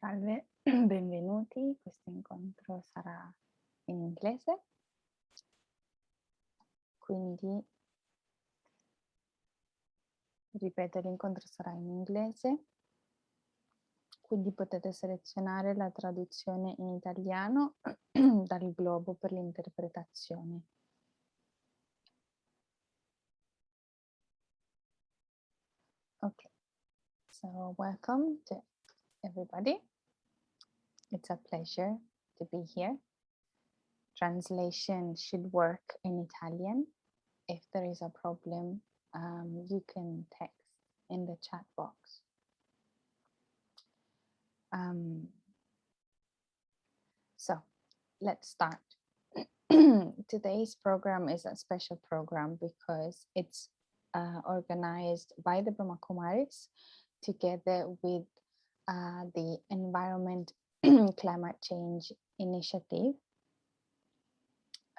Salve, benvenuti. Questo incontro sarà in inglese, quindi ripeto, l'incontro sarà in inglese, quindi potete selezionare la traduzione in italiano dal globo per l'interpretazione. Okay, so welcome to everybody. It's a pleasure to be here. Translation should work in Italian. If there is a problem, you can text in the chat box. So let's start. Today's program is a special program because it's organized by the Brahma Kumaris together with the Environment Climate Change Initiative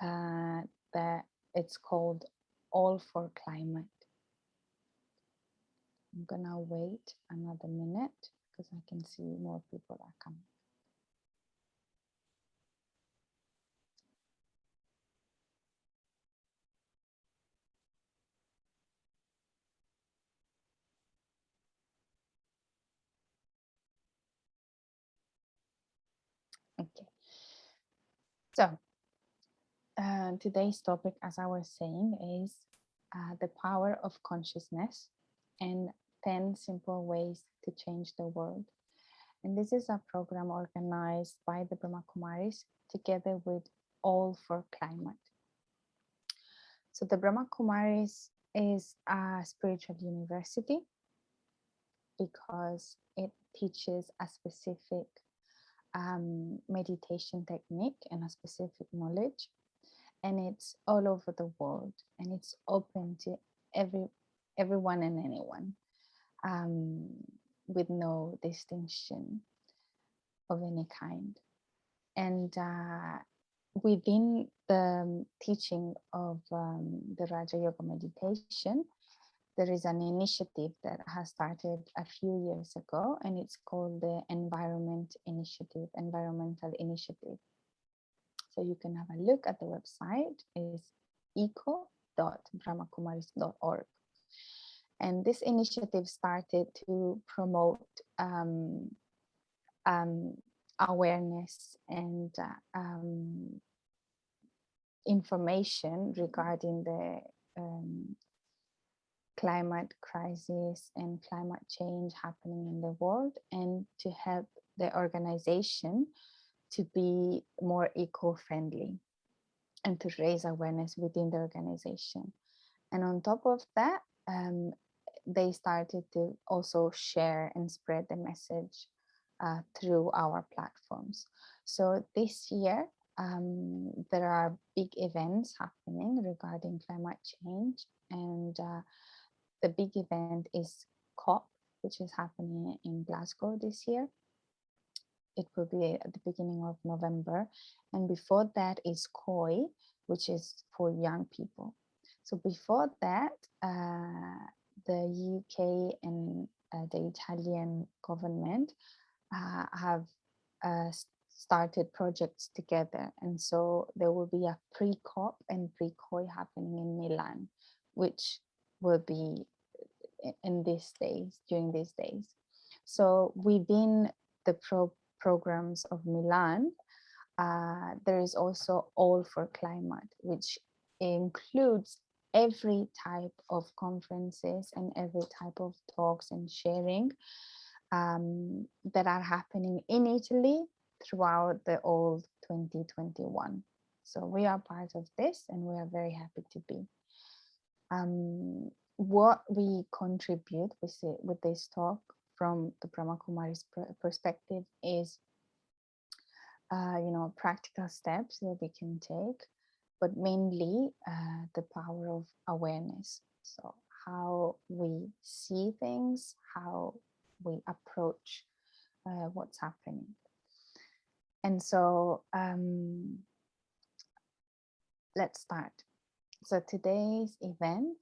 that it's called All4Climate. I'm gonna wait another minute because I can see more people are coming. Okay, so today's topic, as I was saying, is the power of consciousness and 10 simple ways to change the world. And this is a program organized by the Brahma Kumaris together with All4Climate. So the Brahma Kumaris is a spiritual university because it teaches a specific meditation technique and a specific knowledge, and it's all over the world, and it's open to everyone and anyone, with no distinction of any kind. And within the teaching of the Raja Yoga meditation, there is an initiative that has started a few years ago, and it's called the Environmental Initiative. So you can have a look at the website. It's eco.brahmakumaris.org. And this initiative started to promote awareness and information regarding the climate crisis and climate change happening in the world, and to help the organization to be more eco-friendly and to raise awareness within the organization. And on top of that, they started to also share and spread the message through our platforms. So this year, there are big events happening regarding climate change, and the big event is COP, which is happening in Glasgow this year. It will be at the beginning of November. And before that is COI, which is for young people. So before that, the UK and the Italian government have started projects together. And so there will be a pre-COP and pre-COI happening in Milan, which will be in these days, during these days. So within the programs of Milan, there is also All4Climate, which includes every type of conferences and every type of talks and sharing that are happening in Italy throughout the whole 2021. So we are part of this, and we are very happy to be. What we contribute with this talk from the Brahma Kumaris perspective is, practical steps that we can take, but mainly the power of awareness. So how we see things, how we approach what's happening. And so let's start. So today's event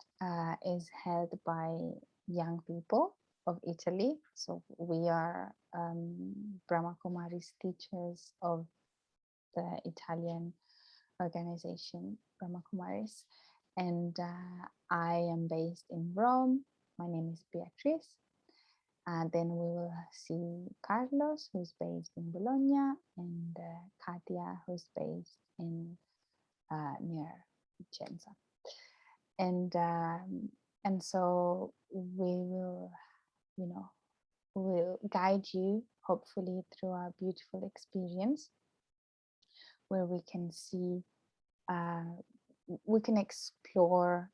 is held by young people of Italy. So we are Brahma Kumaris teachers of the Italian organization Brahma Kumaris. And I am based in Rome. My name is Beatrice. Then we will see Carlos, who's based in Bologna, and Katia, who's based in near Vicenza. And so we will, will guide you hopefully through our beautiful experience, where we can see, we can explore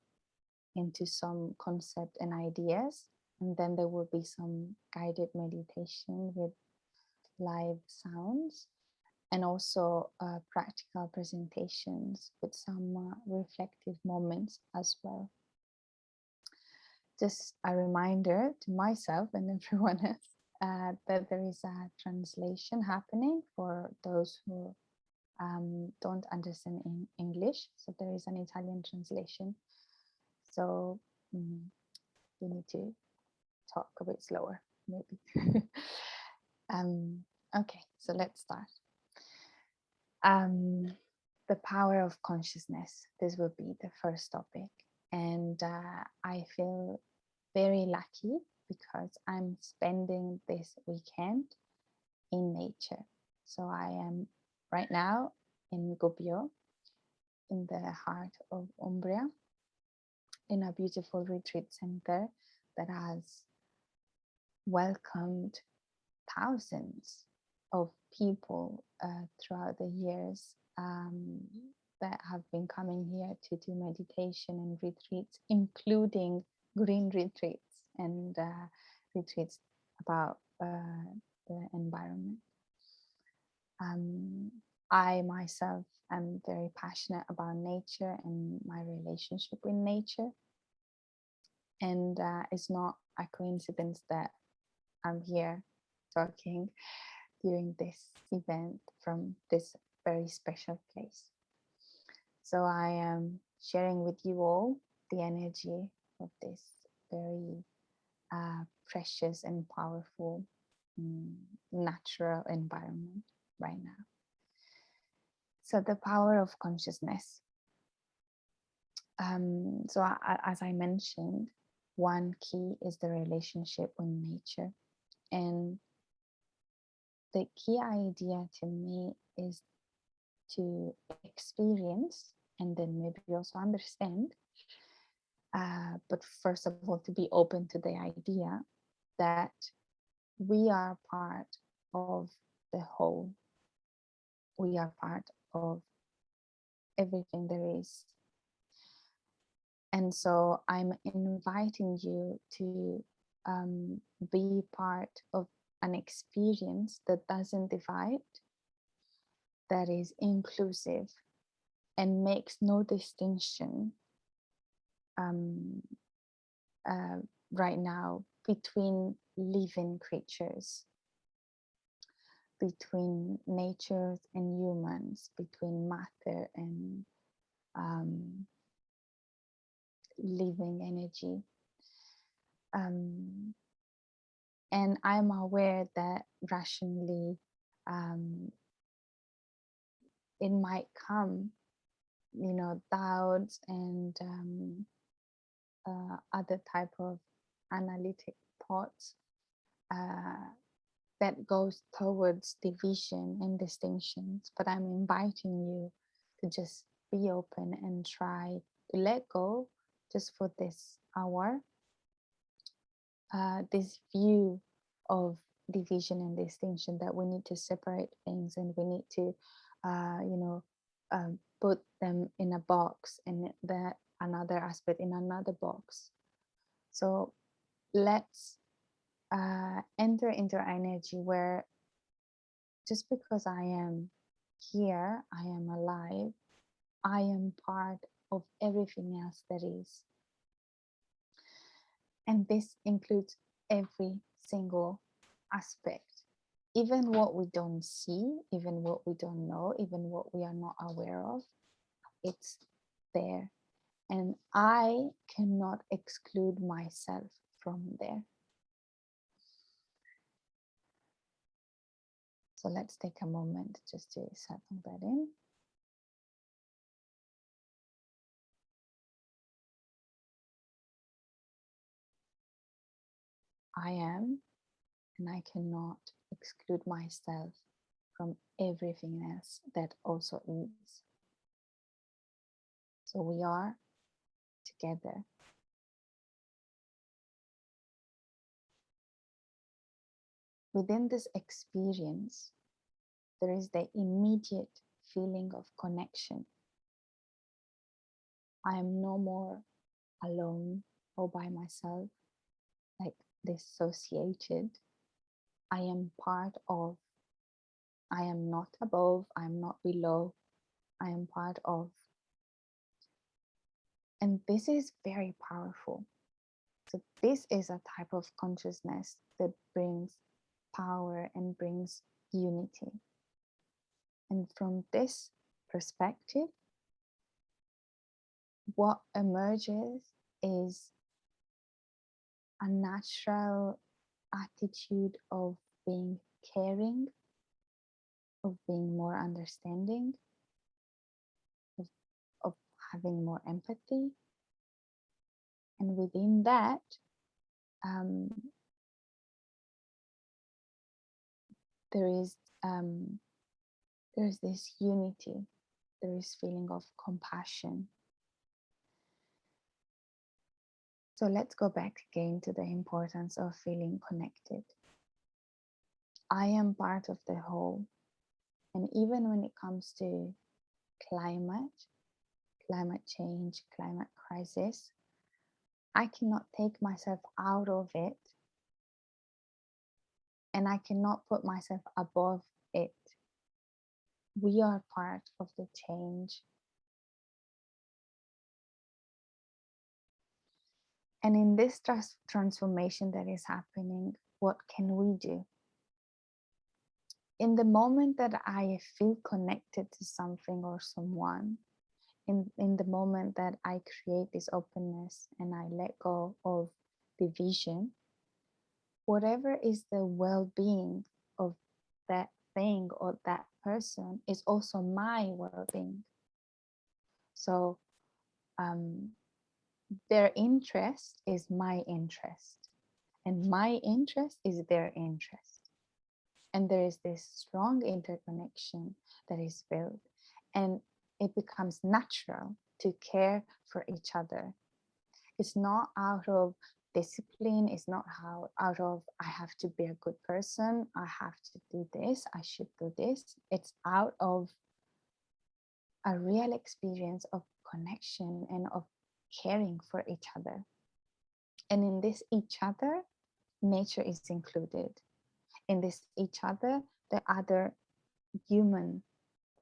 into some concept and ideas, and then there will be some guided meditation with live sounds, and also practical presentations with some reflective moments as well. Just a reminder to myself and everyone else that there is a translation happening for those who don't understand in English. So there is an Italian translation. So we need to talk a bit slower, maybe. Okay, so let's start. The power of consciousness. This will be the first topic. And I feel very lucky because I'm spending this weekend in nature. So I am right now in Gubbio, in the heart of Umbria, in a beautiful retreat center that has welcomed thousands of people throughout the years that have been coming here to do meditation and retreats, including green retreats and retreats about the environment. I myself am very passionate about nature and my relationship with nature. And it's not a coincidence that I'm here talking during this event from this very special place. So I am sharing with you all the energy of this very precious and powerful natural environment right now. So the power of consciousness. As I mentioned, one key is the relationship with nature. And the key idea to me is to experience and then maybe also understand, but first of all, to be open to the idea that we are part of the whole. We are part of everything there is. And so I'm inviting you to be part of an experience that doesn't divide, that is inclusive and makes no distinction right now between living creatures, between nature and humans, between matter and living energy. And I'm aware that rationally it might come, doubts and other type of analytic thoughts that goes towards division and distinctions. But I'm inviting you to just be open and try to let go just for this hour, this view of division and distinction, that we need to separate things and we need to put them in a box and that another aspect in another box. So let's enter into energy where just because I am here, I am alive, I am part of everything else that is. And this includes every single aspect, even what we don't see, even what we don't know, even what we are not aware of, it's there. And I cannot exclude myself from there. So let's take a moment just to settle that in. I am, and I cannot exclude myself from everything else that also is. So we are together. Within this experience, there is the immediate feeling of connection. I am no more alone or by myself, like dissociated. I am part of. I am not above, I am not below, I am part of. And this is very powerful. So this is a type of consciousness that brings power and brings unity. And from this perspective, what emerges is a natural attitude of being caring, of being more understanding, of having more empathy. And within that, there's this unity, there is feeling of compassion. So let's go back again to the importance of feeling connected. I am part of the whole. And even when it comes to climate change, climate crisis, I cannot take myself out of it, and I cannot put myself above it. We are part of the change. And in this transformation that is happening, what can we do? In the moment that I feel connected to something or someone, in the moment that I create this openness and I let go of division, whatever is the well-being of that thing or that person is also my well-being. So their interest is my interest, and my interest is their interest. And there is this strong interconnection that is built, and it becomes natural to care for each other. It's not out of discipline, it's not out of I have to be a good person, I have to do this, I should do this. It's out of a real experience of connection and of caring for each other. And in this each other, nature is included. In this each other, the other human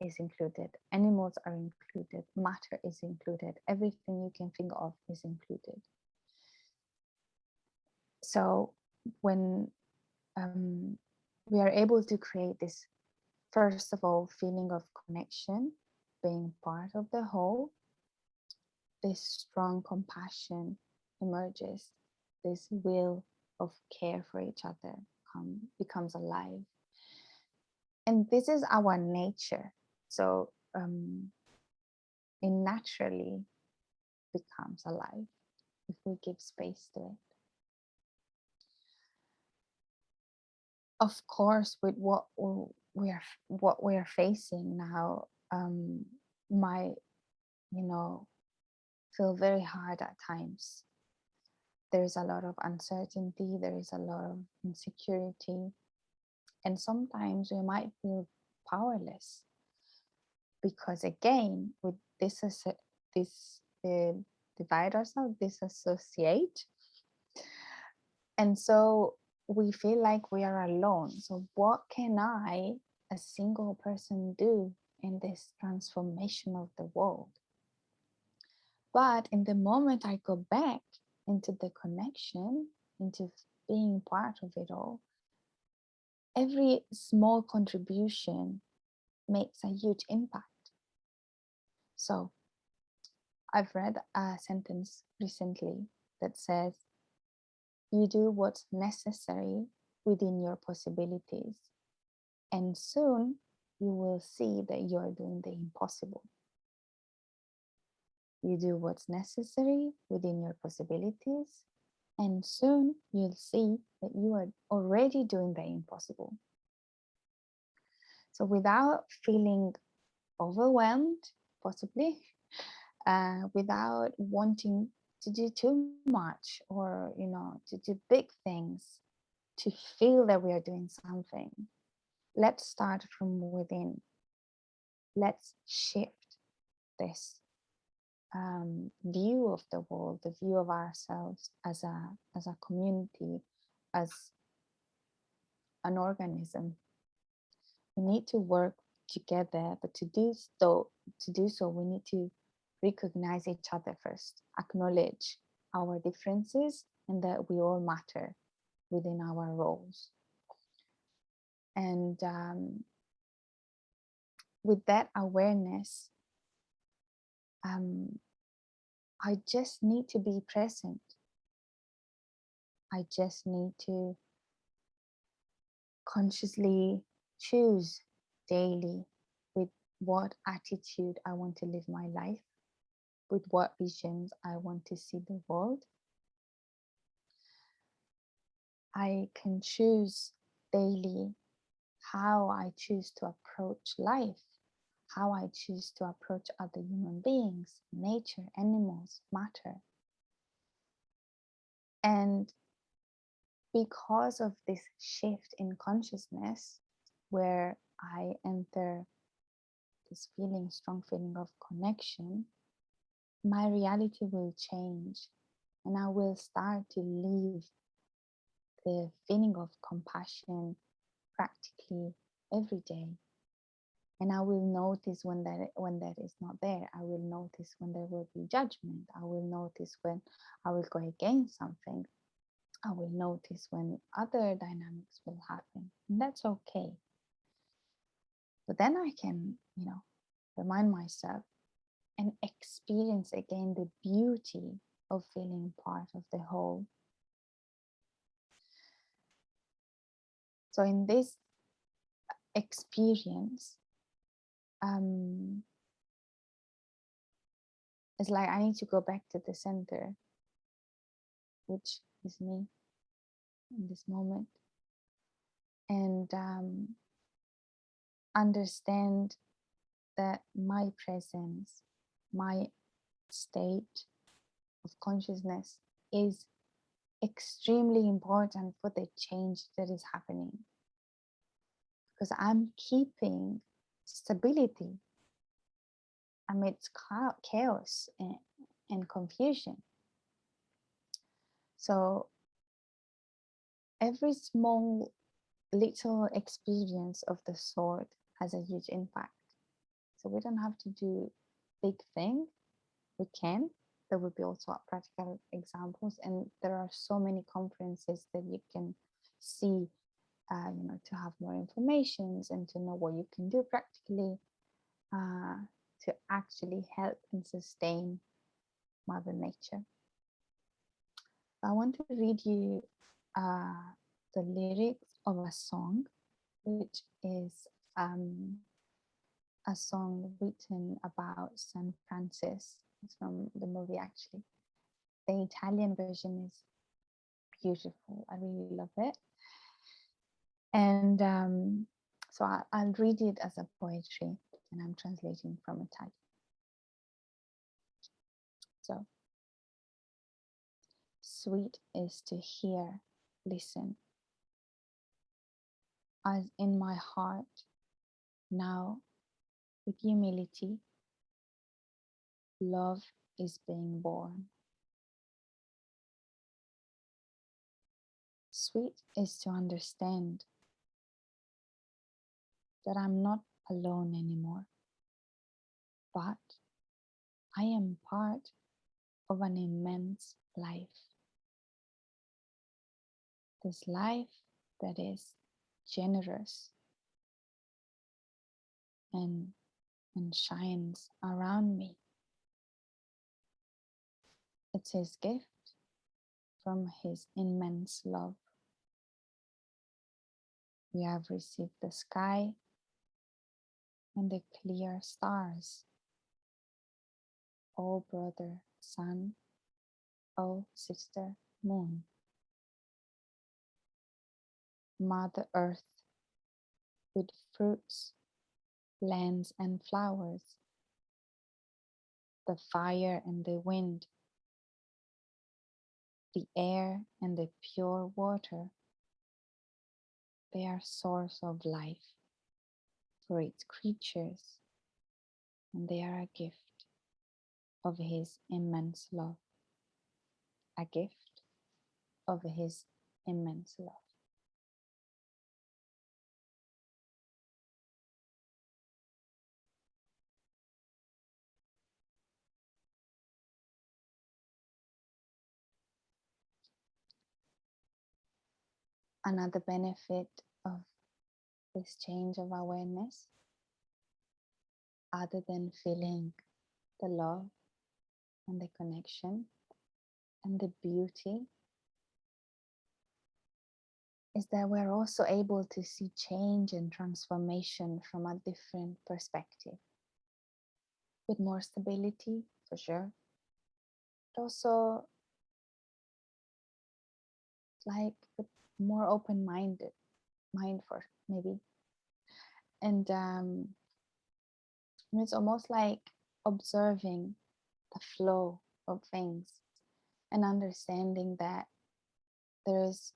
is included, animals are included, matter is included, everything you can think of is included. So when we are able to create this, first of all, feeling of connection, being part of the whole, this strong compassion emerges, this will of care for each other becomes alive. And this is our nature. So it naturally becomes alive if we give space to it. Of course, with what we are facing now, might, feel very hard at times. There is a lot of uncertainty, there is a lot of insecurity, and sometimes we might feel powerless because, again, with divide ourselves, disassociate, and so we feel like we are alone. So what can I, a single person, do in this transformation of the world? But in the moment I go back into the connection, into being part of it all, every small contribution makes a huge impact. So I've read a sentence recently that says, you do what's necessary within your possibilities. And soon you will see that you are doing the impossible. You do what's necessary within your possibilities, and soon you'll see that you are already doing the impossible. So without feeling overwhelmed, possibly, without wanting to do too much, or to do big things, to feel that we are doing something, let's start from within. Let's shift this view of the world, the view of ourselves as a community, as an organism. We need to work together, but to do so, we need to recognize each other first, acknowledge our differences, and that we all matter within our roles. And with that awareness, I just need to be present. I just need to consciously choose daily with what attitude I want to live my life, with what visions I want to see the world. I can choose daily how I choose to approach life, how I choose to approach other human beings, nature, animals, matter. And because of this shift in consciousness, where I enter this strong feeling of connection, my reality will change, and I will start to live the feeling of compassion practically every day. And I will notice when that is not there. I will notice when there will be judgment. I will notice when I will go against something. I will notice when other dynamics will happen. And that's okay. But then I can, remind myself and experience again the beauty of feeling part of the whole. So in this experience, it's like I need to go back to the center, which is me in this moment, and understand that my presence, my state of consciousness is extremely important for the change that is happening, because I'm keeping stability amidst chaos and confusion. So every small little experience of the sort has a huge impact. So we don't have to do big things. We can. There will be also practical examples, and there are so many conferences that you can see, to have more information and to know what you can do practically to actually help and sustain Mother Nature. I want to read you the lyrics of a song, which is a song written about San Francis. It's from the movie, actually. The Italian version is beautiful. I really love it. And so I'll read it as a poetry, and I'm translating from Italian. So, sweet is to hear, listen, as in my heart now, with humility, love is being born. Sweet is to understand that I'm not alone anymore, but I am part of an immense life. This life that is generous and shines around me. It's his gift from his immense love. We have received the sky and the clear stars. O brother sun, O sister moon, Mother Earth with fruits, lands and flowers, the fire and the wind, the air and the pure water. They are source of life for its creatures, and they are a gift of His immense love. A gift of His immense love. Another benefit of this change of awareness, other than feeling the love and the connection and the beauty, is that we're also able to see change and transformation from a different perspective, with more stability, for sure, but also like with more open-minded, mindful maybe. And it's almost like observing the flow of things and understanding that there is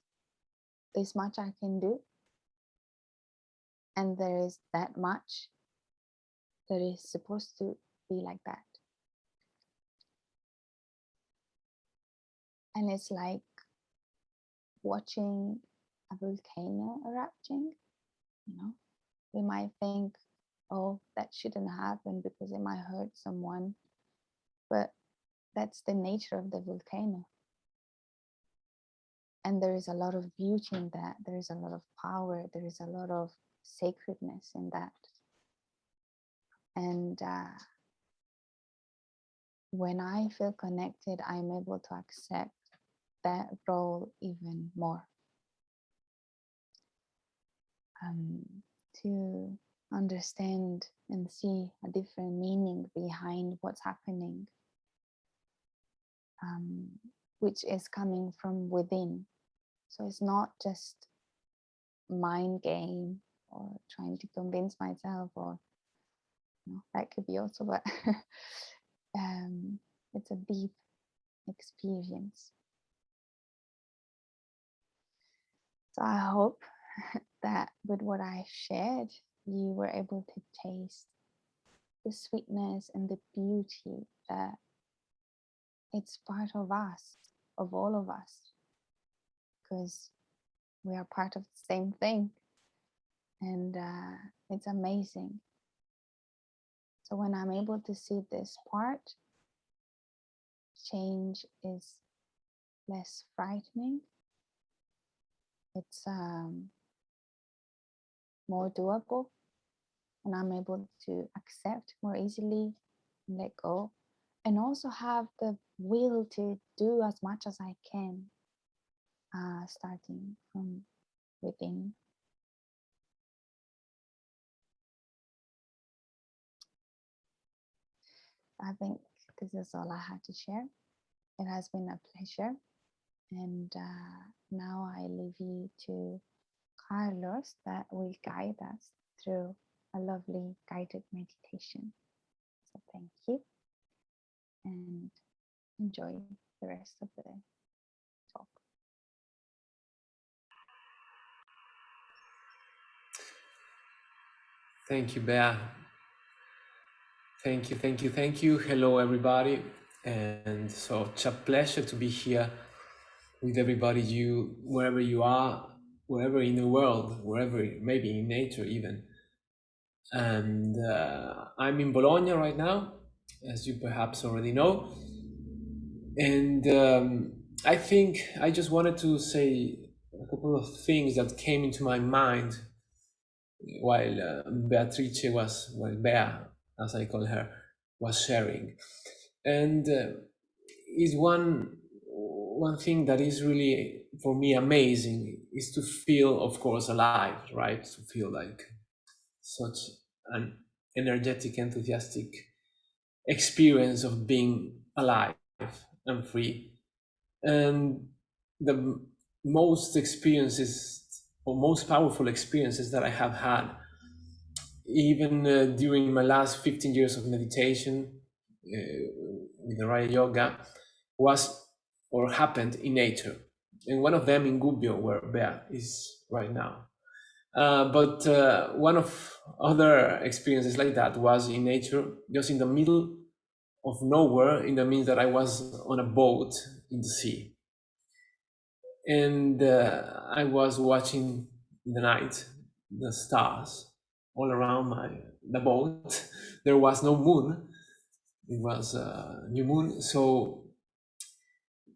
this much I can do, and there is that much that is supposed to be like that. And it's like watching a volcano erupting, you know. We might think, oh, that shouldn't happen because it might hurt someone, but that's the nature of the volcano. And there is a lot of beauty in that. There is a lot of power. There is a lot of sacredness in that. And when I feel connected, I'm able to accept that role even more. To understand and see a different meaning behind what's happening, which is coming from within. So it's not just mind game or trying to convince myself, or that could be also, but it's a deep experience. So I hope that with what I shared, you were able to taste the sweetness and the beauty that it's part of us, of all of us, because we are part of the same thing. And it's amazing. So when I'm able to see this part, change is less frightening. It's more doable, and I'm able to accept more easily and let go, and also have the will to do as much as I can, starting from within. I think this is all I had to share. It has been a pleasure, and now I leave you to Carlos, that will guide us through a lovely guided meditation. So thank you, and enjoy the rest of the talk. Thank you, Bea. Thank you, thank you, thank you. Hello, everybody. And so it's a pleasure to be here with everybody, you, wherever you are, wherever in the world, wherever, maybe in nature even. And I'm in Bologna right now, as you perhaps already know. And I think I just wanted to say a couple of things that came into my mind while while Bea, as I call her, was sharing. And is one thing that is really for me amazing is to feel, of course, alive, right? To feel like such an energetic, enthusiastic experience of being alive and free. And the most experiences or most powerful experiences that I have had, even during my last 15 years of meditation with the Raya Yoga, was or happened in nature. And one of them in Gubbio, where Bea is right now. But one of other experiences like that was in nature, just in the middle of nowhere, in the means that I was on a boat in the sea. And I was watching in the night the stars all around the boat. There was no moon; it was a new moon. So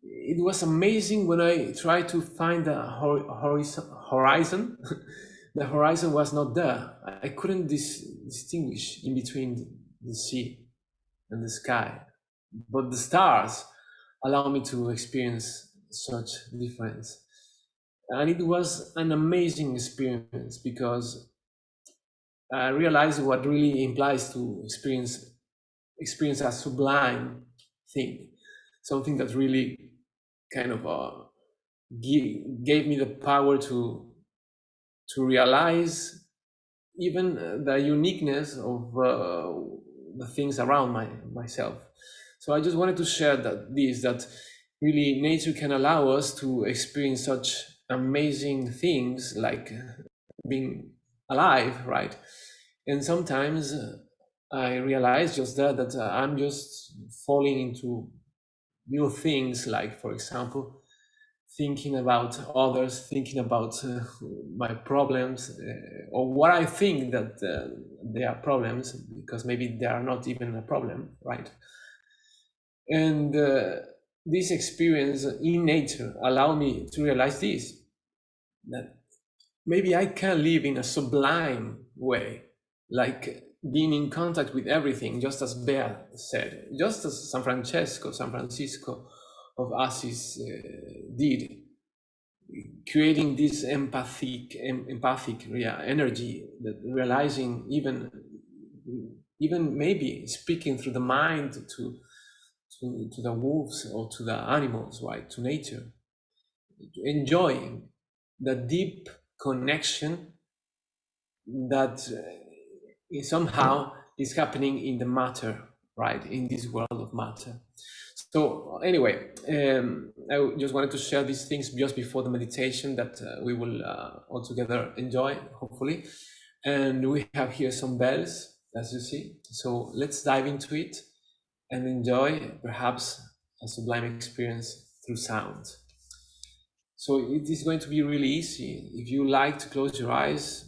it was amazing when I tried to find the horizon. The horizon was not there. I couldn't distinguish in between the sea and the sky, but the stars allow me to experience such difference. And it was an amazing experience because I realized what really implies to experience a sublime thing, something that really kind of gave me the power to realize even the uniqueness of the things around myself. So I just wanted to share that really nature can allow us to experience such amazing things like being alive, right? And sometimes I realize just that I'm just falling into new things, like, for example, thinking about others, thinking about my problems, or what I think that they are problems, because maybe they are not even a problem, right? And this experience in nature allowed me to realize this, that maybe I can live in a sublime way, like being in contact with everything, just as Bea said, just as San Francisco of Assisi did, creating this empathic energy, that realizing even maybe speaking through the mind to the wolves or to the animals, right, to nature, enjoying the deep connection that somehow is happening in the matter, right, in this world of matter. So anyway, I just wanted to share these things just before the meditation that we will all together enjoy, hopefully. And we have here some bells, as you see. So let's dive into it and enjoy perhaps a sublime experience through sound. So it is going to be really easy. If you like to close your eyes,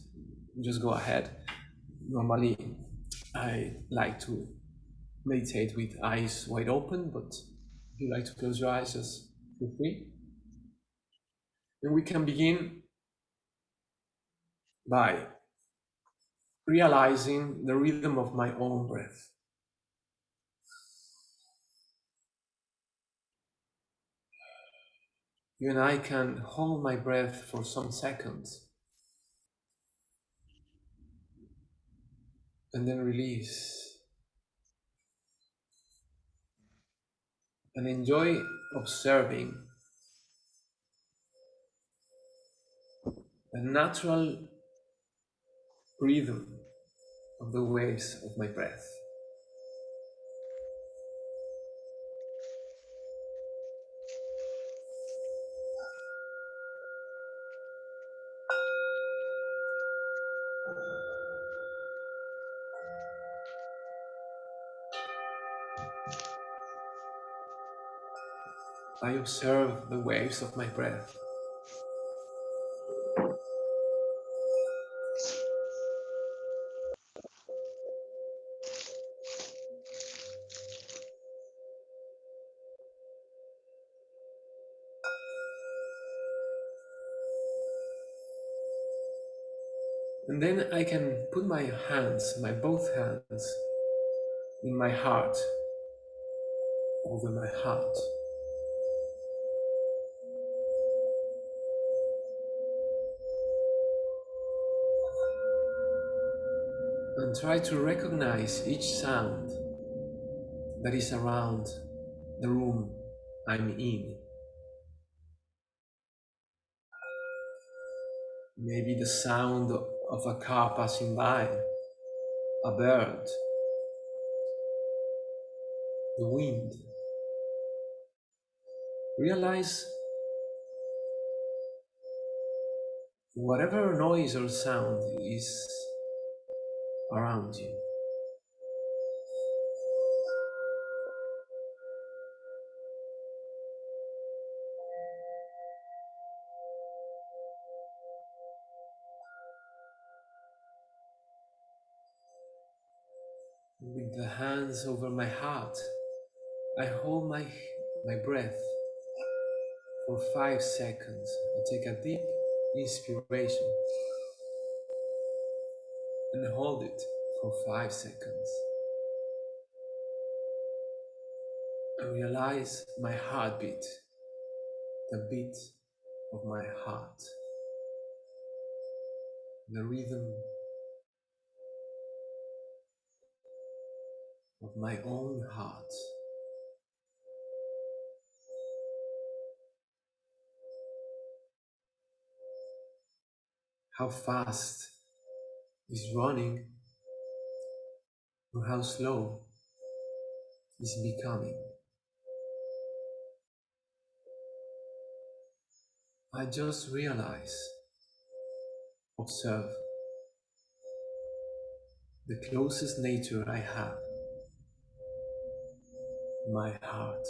just go ahead. Normally, I like to meditate with eyes wide open, but if you like to close your eyes, just feel free. And we can begin by realizing the rhythm of my own breath. You and I can hold my breath for some seconds and then release and enjoy observing the natural rhythm of the waves of my breath. I observe the waves of my breath. And then I can put my both hands, in my heart, over my heart. and try to recognize each sound that is around the room I'm in. Maybe the sound of a car passing by, a bird, the wind. Realize whatever noise or sound is around you. With the hands over my heart, I hold my breath for 5 seconds. I take a deep inspiration and hold it for 5 seconds. I realize my heartbeat, the beat of my heart, the rhythm of my own heart. How fast is running or how slow is becoming. I just realize, observe the closest nature I have, my heart.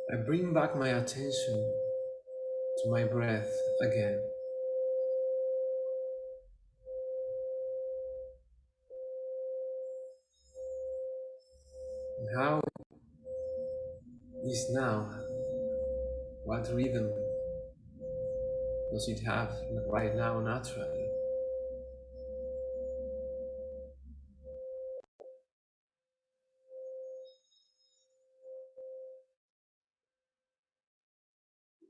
I bring back my attention to my breath again. And how is now? What rhythm does it have right now naturally?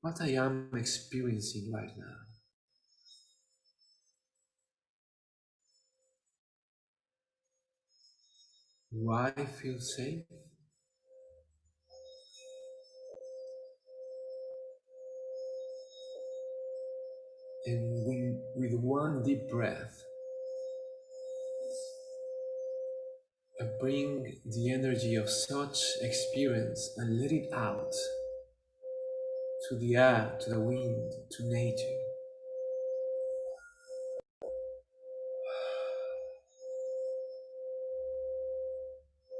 What I am experiencing right now? Do I feel safe? And with one deep breath, I bring the energy of such experience and let it out to the air, to the wind, to nature.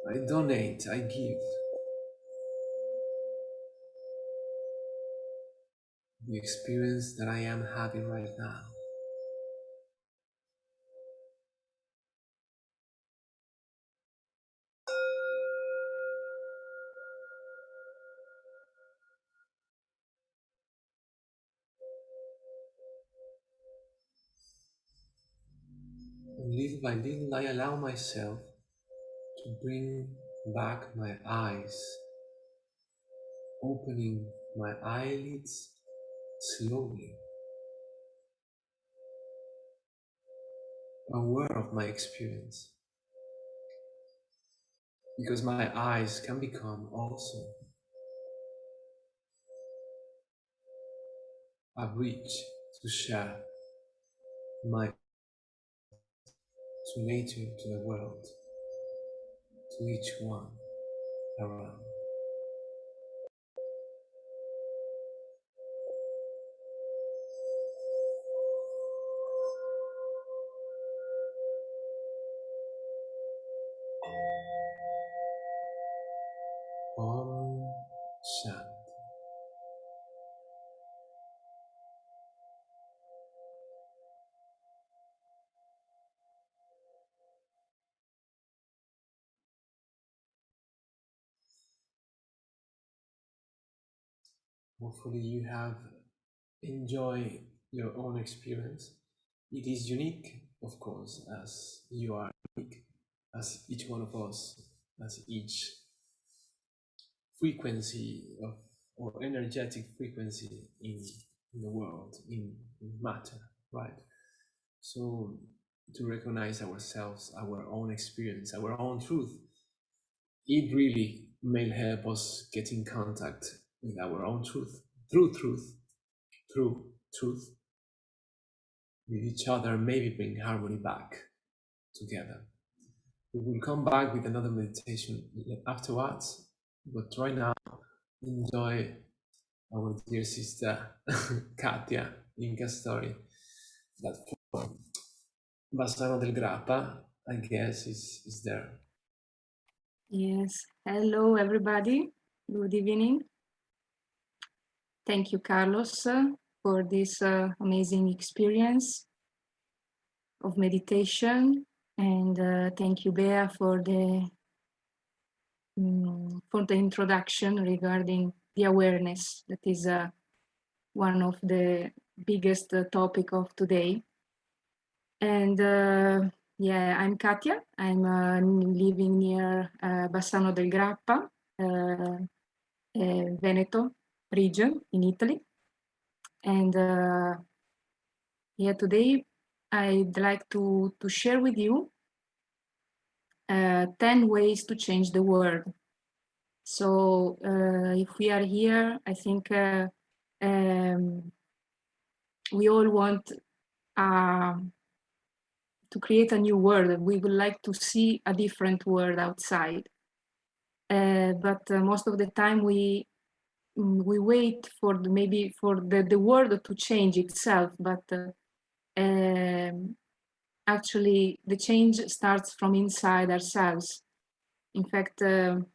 I donate, I give the experience that I am having right now. And little by little, I allow myself to bring back my eyes, opening my eyelids slowly, aware of my experience. Because my eyes can become also a bridge to share my to nature, to the world, to each one around. Om Shanti. Hopefully you have enjoyed your own experience. It is unique, of course, as you are unique, as each one of us, as each frequency of or energetic frequency in the world, in matter, right? So to recognize ourselves, our own experience, our own truth, it really may help us get in contact with our own truth, through truth, through truth, with each other, maybe bring harmony back together. We will come back with another meditation afterwards, but right now, enjoy our dear sister Katia Inca story. That for Bassano del Grappa, I guess, is there. Yes. Hello, everybody. Good evening. Thank you, Carlos, for this amazing experience of meditation. And thank you, Bea, for the introduction regarding the awareness. That is one of the biggest topic of today. And yeah, I'm Katia. I'm living near Bassano del Grappa, Veneto region in Italy. And yeah, today I'd like to share with you 10 ways to change the world. So if we are here, I think we all want to create a new world. We would like to see a different world outside. But most of the time we wait for maybe for the world to change itself, but actually the change starts from inside ourselves. In fact, our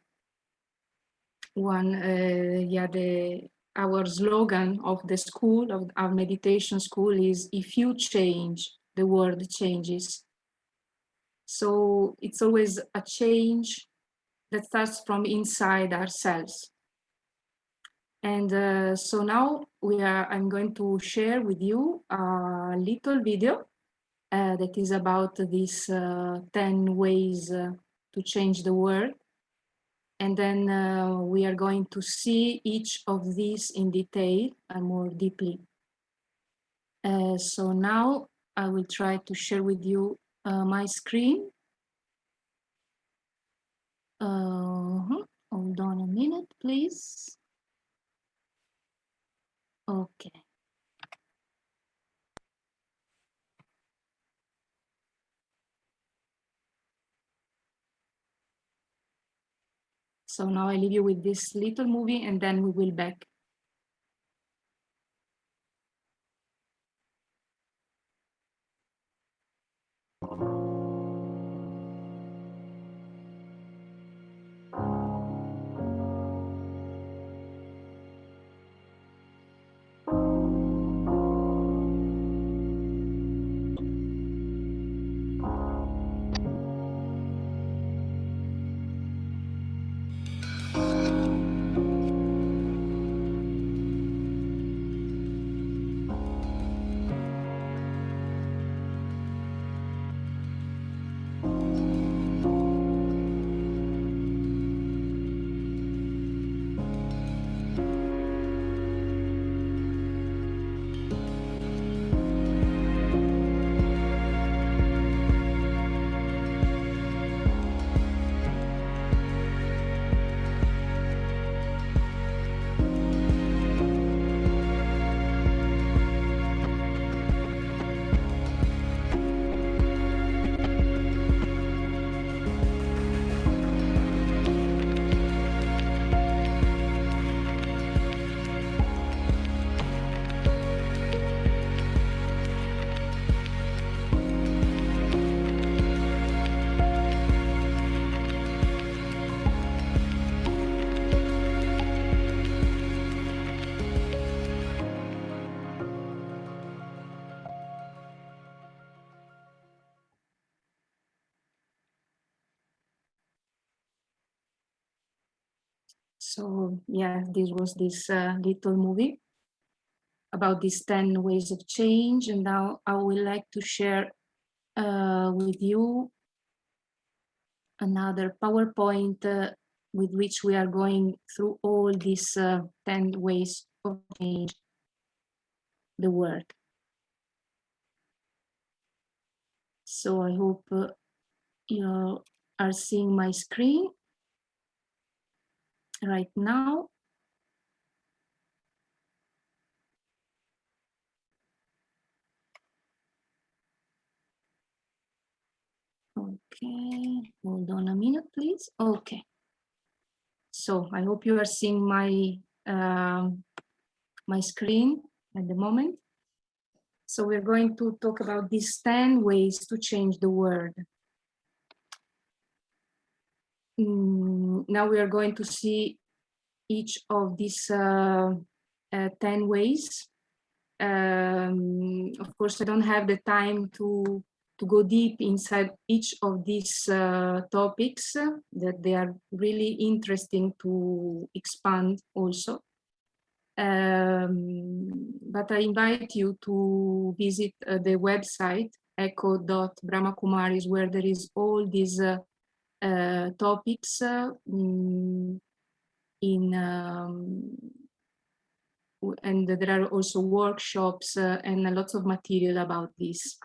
slogan of the school, of our meditation school, is if you change, the world changes. So it's always a change that starts from inside ourselves. And so now I'm going to share with you a little video that is about these 10 ways to change the world. And then we are going to see each of these in detail and more deeply. So now I will try to share with you my screen. Hold on a minute, please. Okay. So now I leave you with this little movie and then we will back. So yeah, this was this little movie. about these 10 ways of change. And now I would like to share with you another PowerPoint with which we are going through all these 10 ways of change the world. So I hope you are seeing my screen right now. Okay, hold on a minute, please. Okay. So I hope you are seeing my my screen at the moment. So we're going to talk about these 10 ways to change the world. Now we are going to see each of these 10 ways. Of course, I don't have the time to go deep inside each of these topics that they are really interesting to expand also. But I invite you to visit the website echo.brahmakumaris, where there is all these topics and there are also workshops and a lot of material about this.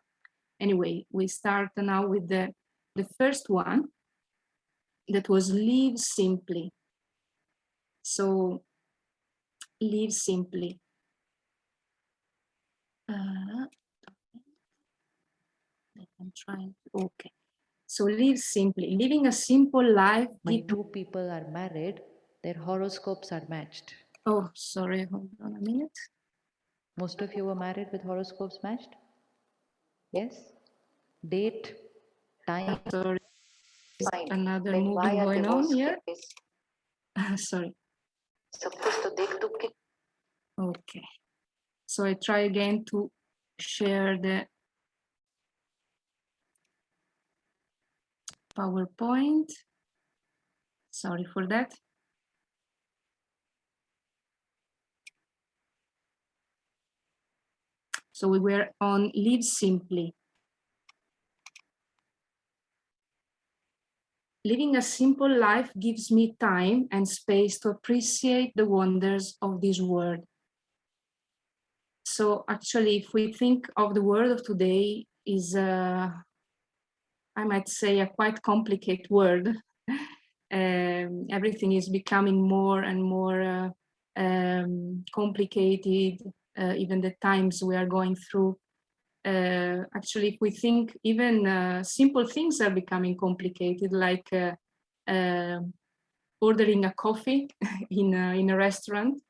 Anyway, we start now with the first one, that was live simply. So live simply. I'm trying to, okay. So live simply. Living a simple life. When two people are married, their horoscopes are matched. Oh, sorry, hold on a minute. Most of you were married with horoscopes matched? Yes? Date, time? Sorry, Fine. another Then movie why are going on here. Sorry. Okay. So I try again to share the PowerPoint. Sorry for that. So we were on live simply. Living a simple life gives me time and space to appreciate the wonders of this world. So actually, if we think of the world of today, is I might say a quite complicated world. Everything is becoming more and more complicated, even the times we are going through. Actually, if we think, even simple things are becoming complicated, like ordering a coffee in a restaurant.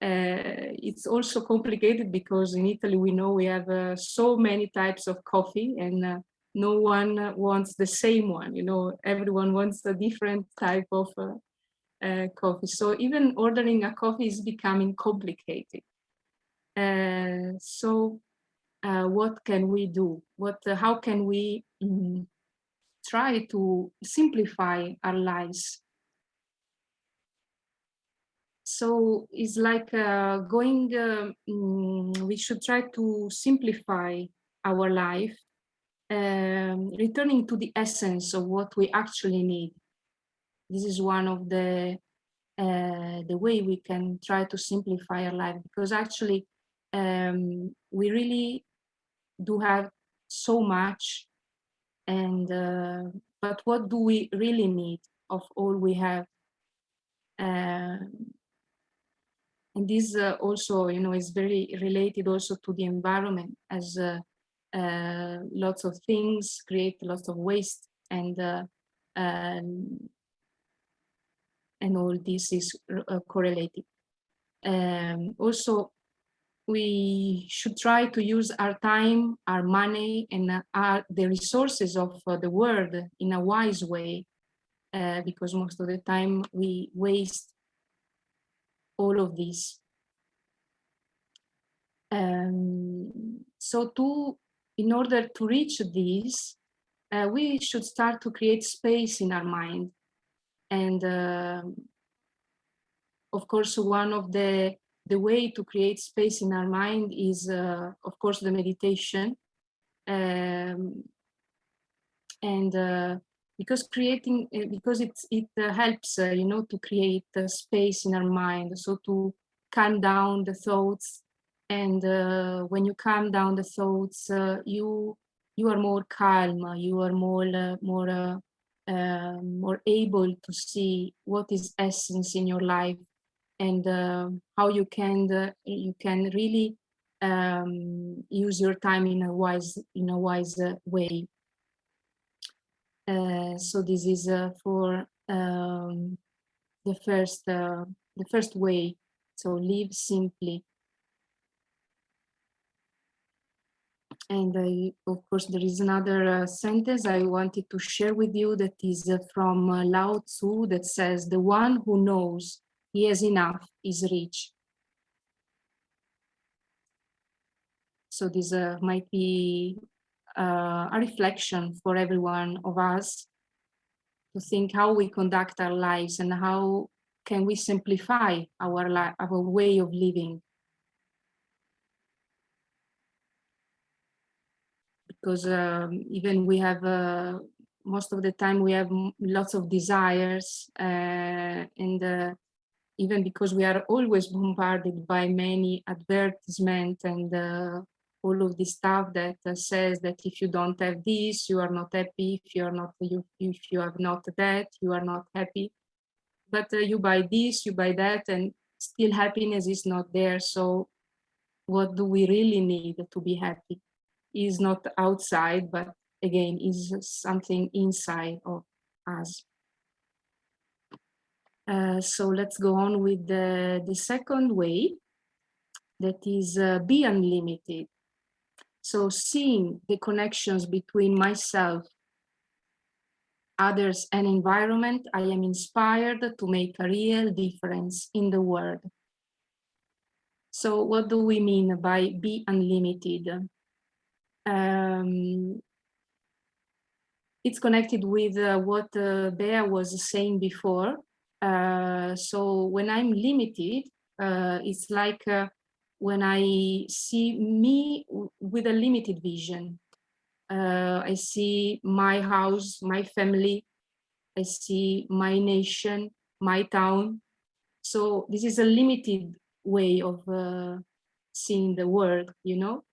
It's also complicated because in Italy we know we have so many types of coffee, and no one wants the same one. You know, everyone wants a different type of coffee. So even ordering a coffee is becoming complicated. So what can we do? How can we try to simplify our lives? So it's like we should try to simplify our life, returning to the essence of what we actually need. This is one of the way we can try to simplify our life, because actually we really do have so much, and but what do we really need of all we have? And this also, you know, is very related also to the environment, as lots of things create lots of waste, and all this is correlated. Also, we should try to use our time, our money, and the resources of the world in a wise way, because most of the time we waste all of this. So in order to reach this, we should start to create space in our mind. And of course, one of the the way to create space in our mind is, of course, the meditation. And because creating, because it helps, you know, to create space in our mind, so to calm down the thoughts. And when you calm down the thoughts, you are more calm, you are more able to see what is essence in your life, and how you can really use your time in a wise way. So this is for the first way. So live simply. And of course, there is another sentence I wanted to share with you that is from Lao Tzu, that says, "The one who knows he has enough is rich." So this might be a reflection for every one of us, to think how we conduct our lives and how can we simplify our way of living. Because even we have, most of the time we have lots of desires, and even because we are always bombarded by many advertisements and all of this stuff that says that if you don't have this, you are not happy. If you have not that, you are not happy. But you buy this, you buy that, and still happiness is not there. So what do we really need to be happy? Is not outside, but again, is something inside of us. So let's go on with the second way, that is be unlimited. So seeing the connections between myself, others, and environment, I am inspired to make a real difference in the world. So what do we mean by be unlimited? It's connected with what Bea was saying before. So when I'm limited, it's like when I see me with a limited vision. I see my house, my family, I see my nation, my town. So this is a limited way of seeing the world, you know,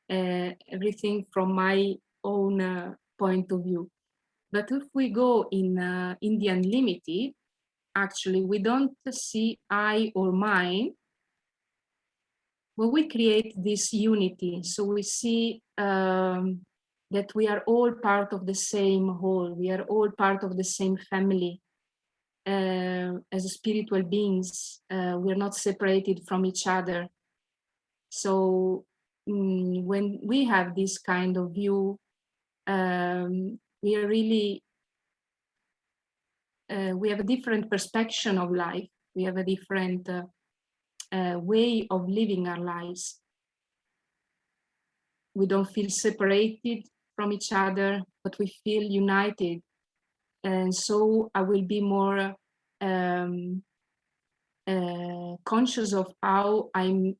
everything from my own point of view. But if we go in the unlimited, actually, we don't see I or mine, but we create this unity. So we see that we are all part of the same whole. We are all part of the same family. As spiritual beings, we are not separated from each other. So when we have this kind of view, we are really, we have a different perspective of life. We have a different way of living our lives. We don't feel separated from each other, but we feel united. And so I will be more conscious of how I'm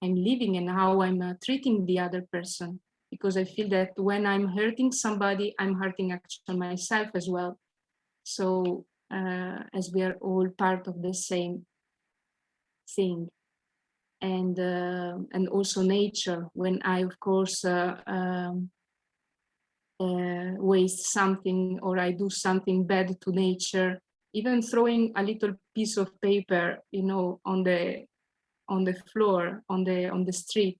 living and how I'm treating the other person. Because I feel that when I'm hurting somebody, I'm hurting actually myself as well. So as we are all part of the same thing. And also nature, when I, of course, waste something or I do something bad to nature, even throwing a little piece of paper, you know, on the floor, on the street,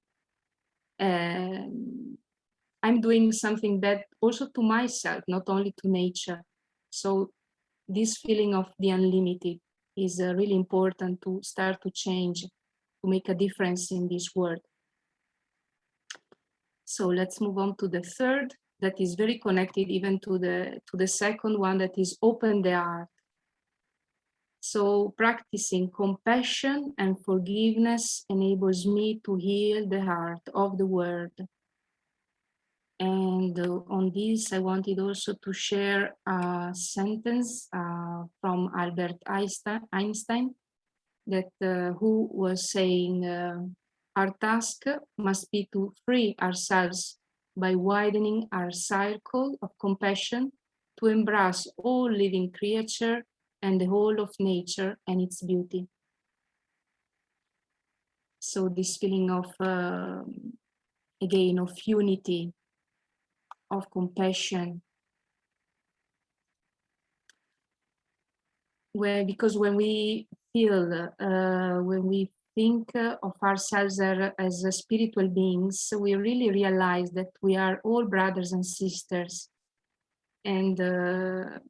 I'm doing something bad also to myself, not only to nature. So this feeling of the unlimited is really important to start to change, to make a difference in this world. So let's move on to the third, that is very connected even to the second one, that is open the heart. So practicing compassion and forgiveness enables me to heal the heart of the world. And on this, I wanted also to share a sentence from Albert Einstein. that who was saying our task must be to free ourselves by widening our circle of compassion to embrace all living creature and the whole of nature and its beauty. So this feeling of, again, of unity, of compassion, because when we feel, when we think of ourselves as spiritual beings, we really realize that we are all brothers and sisters. And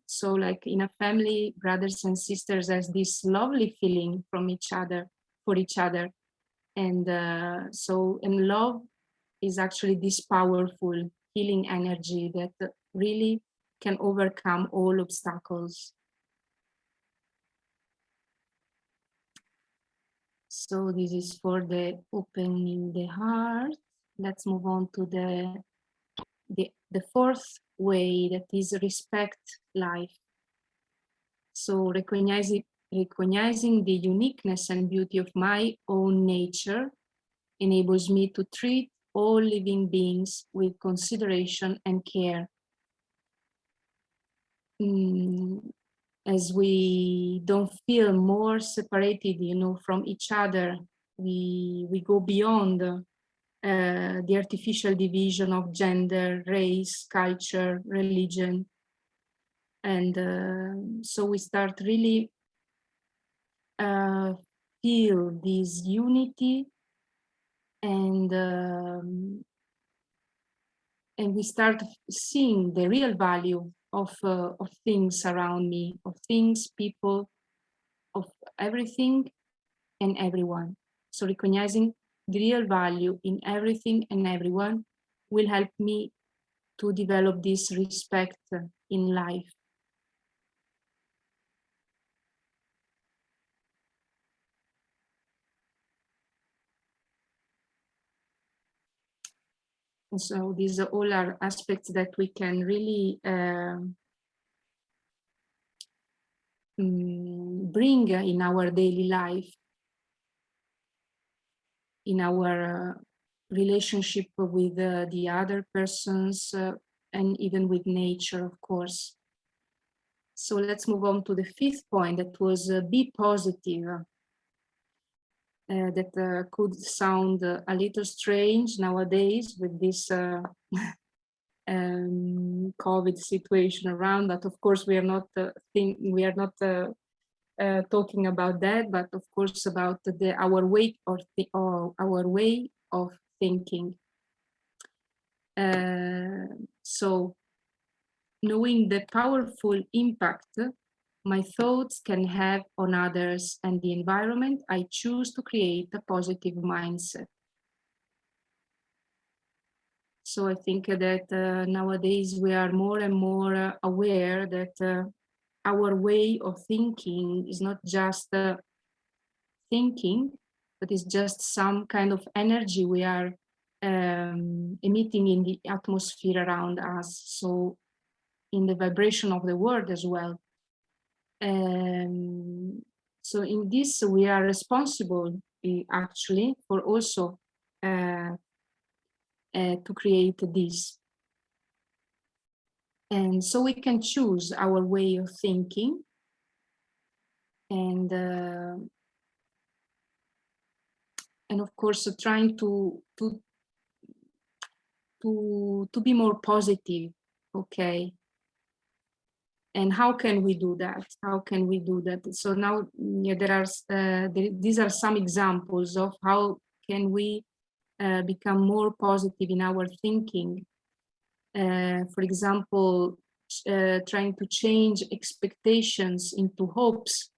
so like in a family, brothers and sisters has this lovely feeling from each other, for each other. And and love is actually this powerful healing energy that really can overcome all obstacles. So this is for the opening the heart. Let's move on to the fourth way, that is respect life. So recognizing the uniqueness and beauty of my own nature enables me to treat all living beings with consideration and care. As we don't feel more separated, from each other, we go beyond the artificial division of gender, race, culture, religion. And so we start really feel this unity, and we start seeing the real value of things around me, of things, people, of everything and everyone. So recognizing the real value in everything and everyone will help me to develop this respect in life. And so these are all are aspects that we can really bring in our daily life, in our relationship with the other persons, and even with nature, of course. So let's move on to the fifth point, that was be positive. That could sound a little strange nowadays with this COVID situation around, but of course we are not talking about that, but of course about our way of thinking. So knowing the powerful impact my thoughts can have on others and the environment, I choose to create a positive mindset. So I think that nowadays we are more and more aware that our way of thinking is not just thinking, but it's just some kind of energy we are emitting in the atmosphere around us. So in the vibration of the world as well. So in this, we are responsible actually for also to create this. And so we can choose our way of thinking, and of course trying to be more positive. Okay. And how can we do that? How can we do that? So now these are some examples of how can we become more positive in our thinking. For example, trying to change expectations into hopes.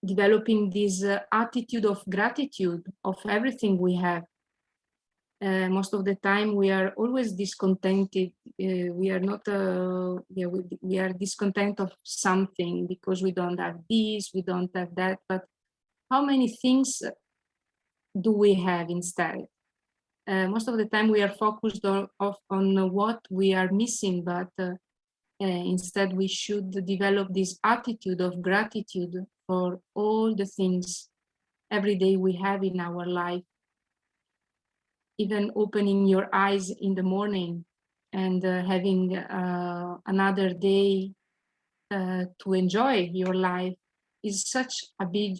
Developing this attitude of gratitude of everything we have. Most of the time we are always discontented. We are not, we are discontent of something because we don't have this, we don't have that, but how many things do we have instead? Most of the time we are focused on what we are missing, but Instead, we should develop this attitude of gratitude for all the things every day we have in our life. Even opening your eyes in the morning and having another day to enjoy your life is such a big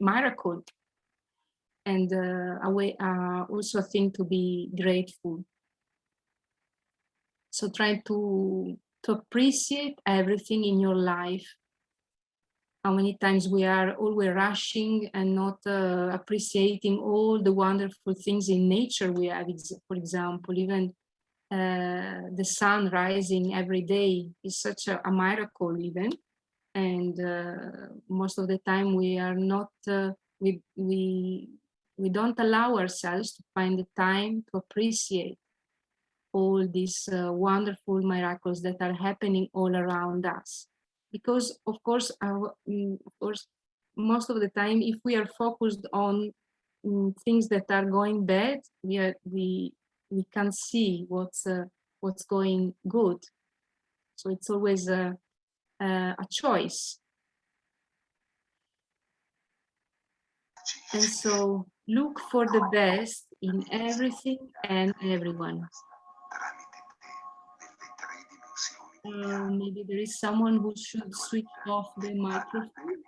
miracle, and a way, also a thing to be grateful. So try to appreciate everything in your life. How many times we are always rushing and not appreciating all the wonderful things in nature we have. For example, even the sun rising every day is such a miracle even. And most of the time we are not, we don't allow ourselves to find the time to appreciate all these wonderful miracles that are happening all around us. Because of course, most of the time, if we are focused on things that are going bad, we can't see what's going good. So it's always a choice. And so look for the best in everything and everyone. Maybe there is someone who should switch off the microphone.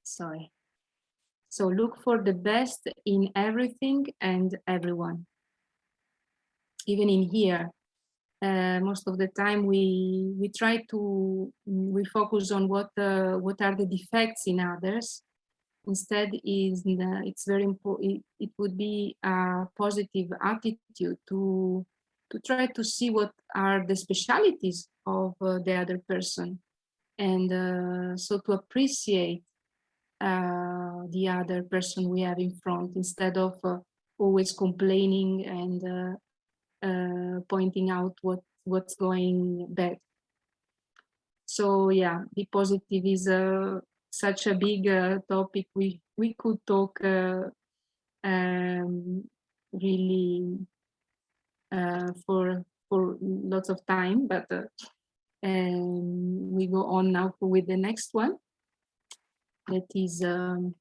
Sorry. So look for the best in everything and everyone. Even in here, most of the time we try to, we focus on what are the defects in others. Instead, it's very important. It would be a positive attitude to try to see what are the specialities of the other person, and so to appreciate the other person we have in front, instead of always complaining and pointing out what's going bad. So yeah, be positive is such a big topic. We could talk really for lots of time, but we go on now with the next one. That is oh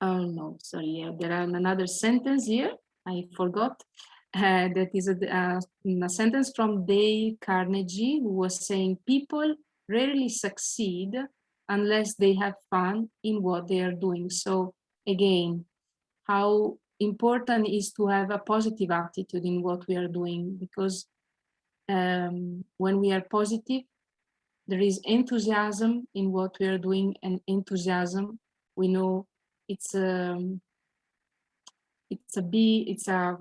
no, sorry, there are another sentence here I forgot. That is a sentence from Dale Carnegie, who was saying, people rarely succeed unless they have fun in what they are doing. So again, how important is to have a positive attitude in what we are doing, because when we are positive, there is enthusiasm in what we are doing, and enthusiasm, we know it's a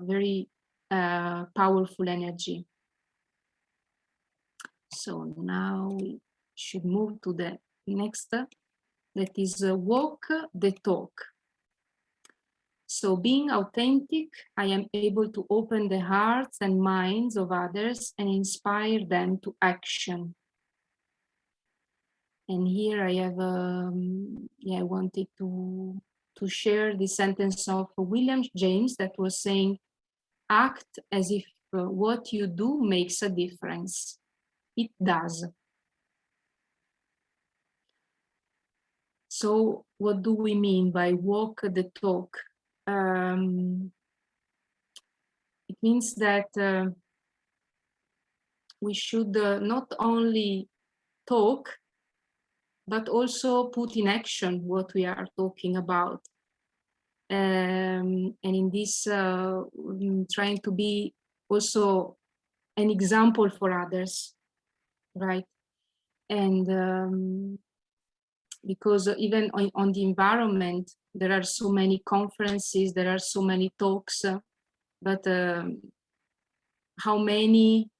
very powerful energy. So now we should move to the next, that is walk the talk. So being authentic, I am able to open the hearts and minds of others and inspire them to action. And here I have, I wanted to share the sentence of William James that was saying, act as if what you do makes a difference. It does. So what do we mean by walk the talk? It means that we should not only talk, but also put in action what we are talking about. And in this, trying to be also an example for others, right? And because even on the environment, there are so many conferences, there are so many talks, but how many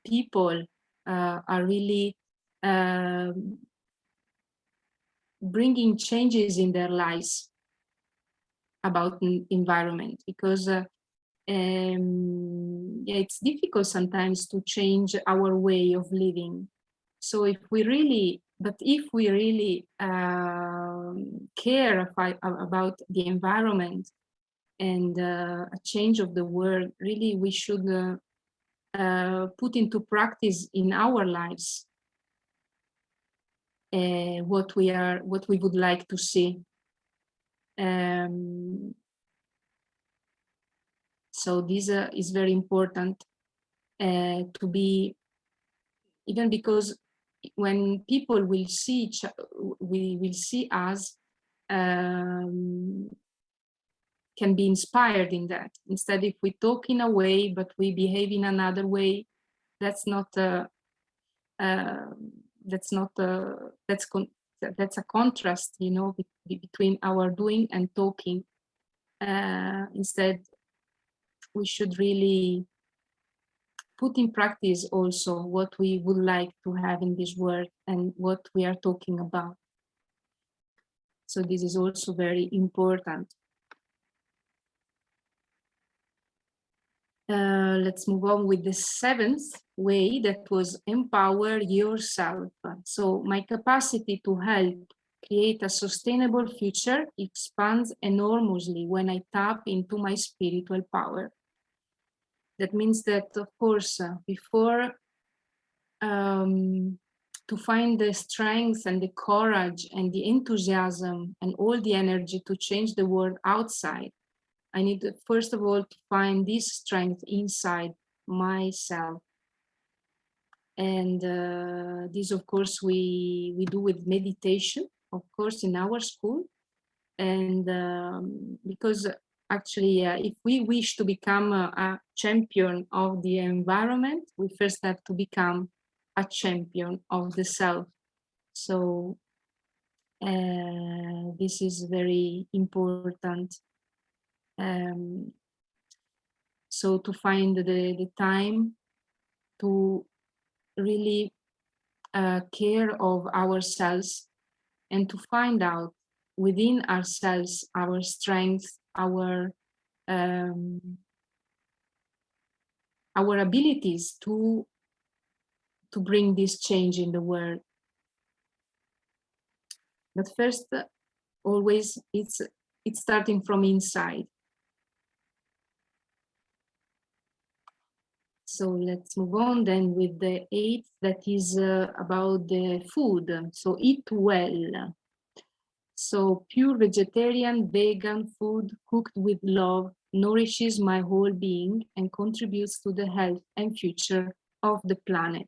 people are really bringing changes in their lives about environment? Because yeah, it's difficult sometimes to change our way of living. So if we really care about the environment and a change of the world, really we should put into practice in our lives what we would like to see. So this is very important to be, even because when people will see we will see us, can be inspired in that. Instead, if we talk in a way but we behave in another way, that's a contrast, you know, between our doing and talking. Instead, we should really put in practice also what we would like to have in this world and what we are talking about. So this is also very important. Let's move on with the seventh way, that was empower yourself. So my capacity to help create a sustainable future expands enormously when I tap into my spiritual power. That means that, of course, before to find the strength and the courage and the enthusiasm and all the energy to change the world outside, I need, first of all, to find this strength inside myself. And this, of course, we do with meditation, of course, in our school. And because actually, if we wish to become a champion of the environment, we first have to become a champion of the self. So this is very important. So to find the time to really care of ourselves and to find out within ourselves our strengths, our abilities to bring this change in the world. But first, always it's starting from inside. So let's move on then with the eighth, that is about the food. So eat well. So pure vegetarian, vegan food cooked with love nourishes my whole being and contributes to the health and future of the planet.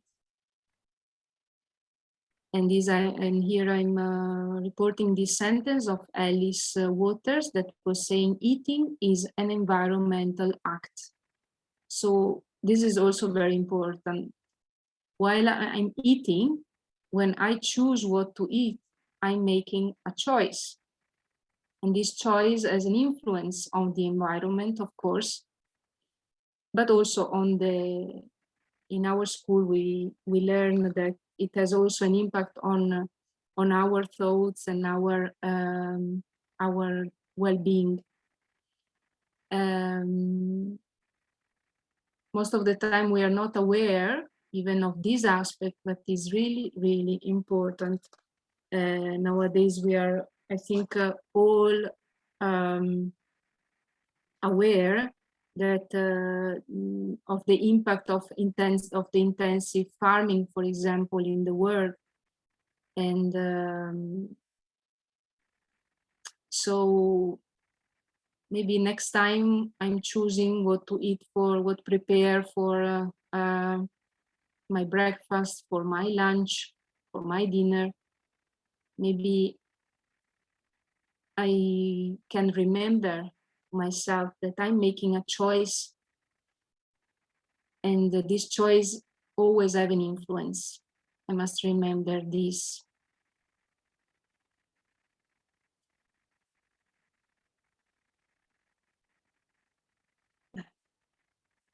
And here I'm reporting this sentence of Alice Waters that was saying, eating is an environmental act. So this is also very important. While I'm eating, when I choose what to eat, I'm making a choice. And this choice has an influence on the environment, of course, but also on in our school, we learn that it has also an impact on our thoughts and our well-being. Most of the time we are not aware even of this aspect, but is really, really important. Nowadays we are, I think, all aware that of the impact of the intensive farming, for example, in the world. And so maybe next time I'm choosing what to eat what prepare for my breakfast, for my lunch, for my dinner. Maybe I can remember myself that I'm making a choice, and this choice always have an influence. I must remember this.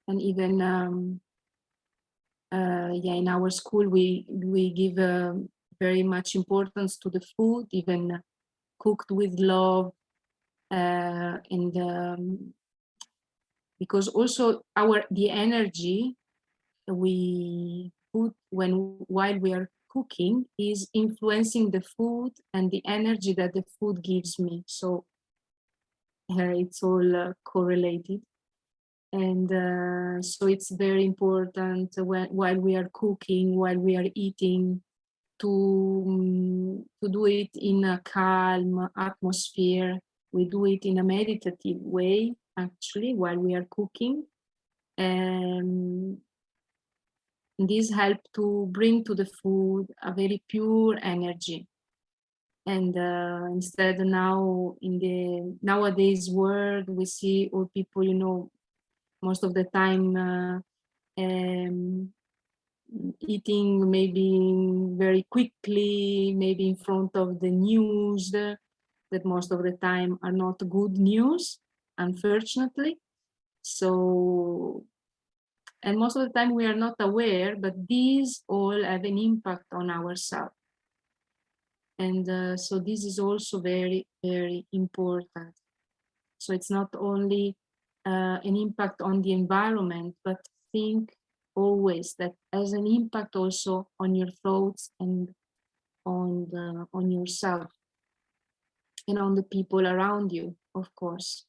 And even in our school we give very much importance to the food, even cooked with love, and because also the energy we put while we are cooking is influencing the food and the energy that the food gives me. So it's all correlated. And so it's very important while we are cooking, while we are eating, to do it in a calm atmosphere. We do it in a meditative way, actually, while we are cooking. And this helps to bring to the food a very pure energy. And instead now in the nowadays world, we see all people, you know, most of the time eating maybe very quickly, maybe in front of the news that most of the time are not good news, unfortunately. So, and most of the time we are not aware, but these all have an impact on ourselves. And so this is also very, very important. So it's not only an impact on the environment, but think always that has an impact also on your thoughts and on yourself and on the people around you, of course.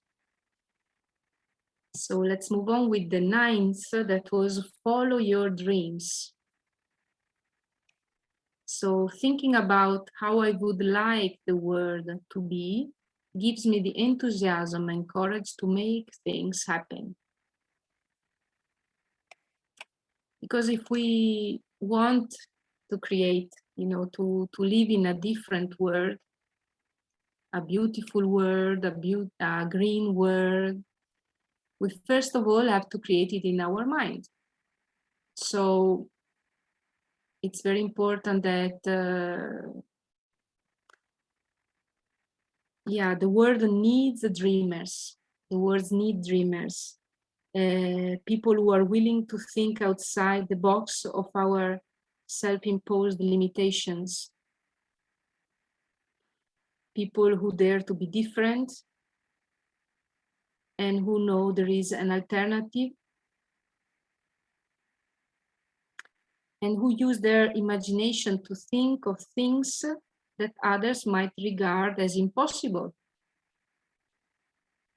So let's move on with the ninth, that was follow your dreams. So thinking about how I would like the world to be gives me the enthusiasm and courage to make things happen. Because if we want to create, you know, to live in a different world, a beautiful world, a green world, we first of all have to create it in our mind. So it's very important that the world needs dreamers. The world needs dreamers. People who are willing to think outside the box of our self-imposed limitations. People who dare to be different and who know there is an alternative, and who use their imagination to think of things that others might regard as impossible.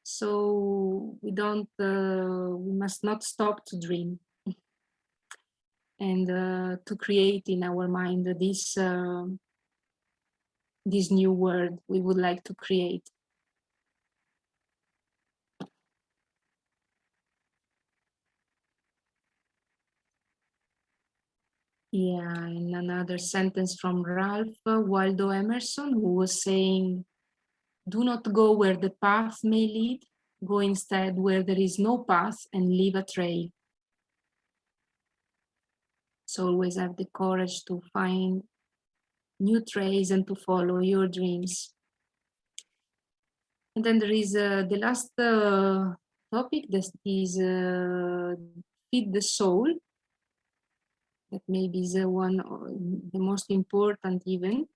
So we must not stop to dream and to create in our mind this new world we would like to create. Yeah, and another sentence from Ralph Waldo Emerson, who was saying, "Do not go where the path may lead, go instead where there is no path and leave a trail." So always have the courage to find new trails and to follow your dreams. And then there is the last topic, that is feed the soul. That maybe is one the most important even.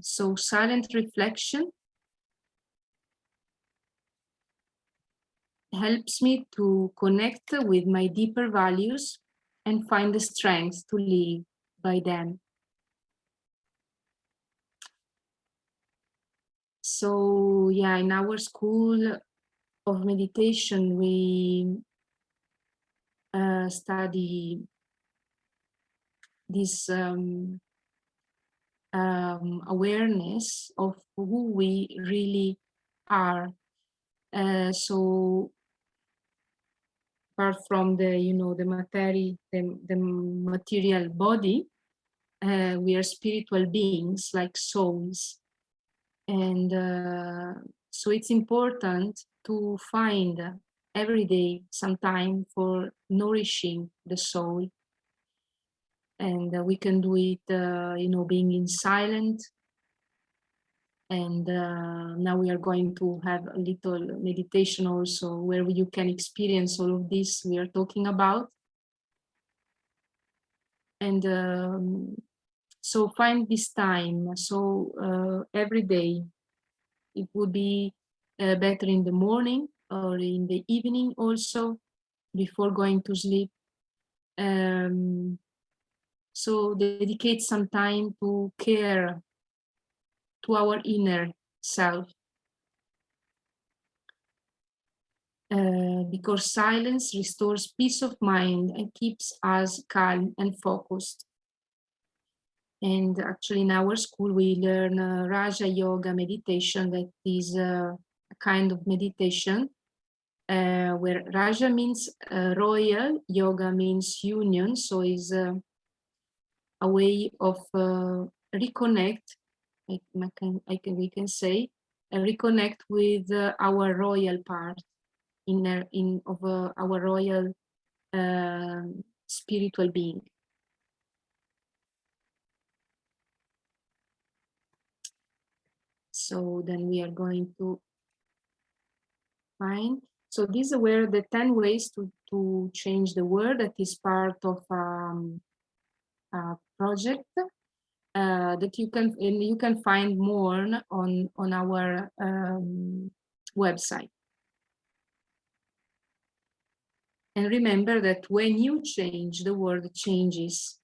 So silent reflection helps me to connect with my deeper values and find the strength to live by them. So yeah, in our school of meditation, we study this awareness of who we really are. So apart from the, you know, the material body, we are spiritual beings like souls. And so it's important to find every day some time for nourishing the soul. And we can do it, you know, being in silent. And now we are going to have a little meditation also, where you can experience all of this we are talking about. And so find this time. So every day, it would be better in the morning, or in the evening also, before going to sleep. So dedicate some time to care to our inner self. Because silence restores peace of mind and keeps us calm and focused. And actually in our school we learn Raja Yoga meditation, that is a kind of meditation where Raja means royal, Yoga means union, so is a way of reconnect, we can say, reconnect with our royal part of our royal spiritual being. So then we are going to find. So these were the 10 ways to change the world. That is part of a project that you can find more on our website. And remember that when you change, the world changes.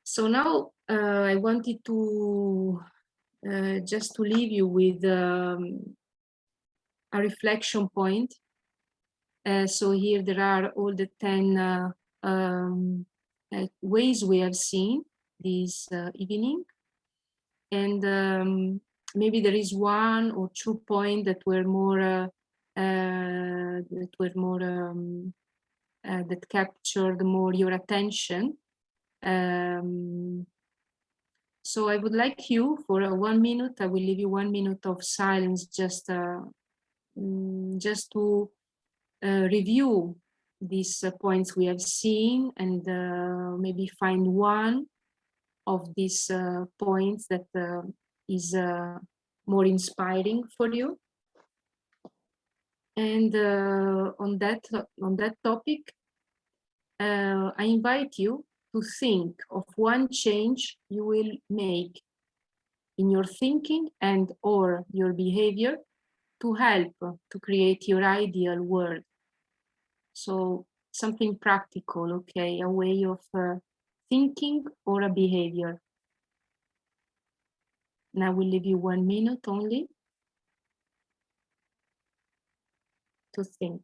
So now I wanted to just to leave you with a reflection point. So here there are all the 10 ways we have seen this evening. And maybe there is 1 or 2 points that were more that captured more your attention. So I would like you, for 1 minute, I will leave you 1 minute of silence, just to review these points we have seen, and maybe find one of these points that is more inspiring for you. And on that topic, I invite you to think of one change you will make in your thinking and or your behavior to help to create your ideal world. So something practical, okay, a way of thinking or a behavior. Now we'll leave you 1 minute only to think.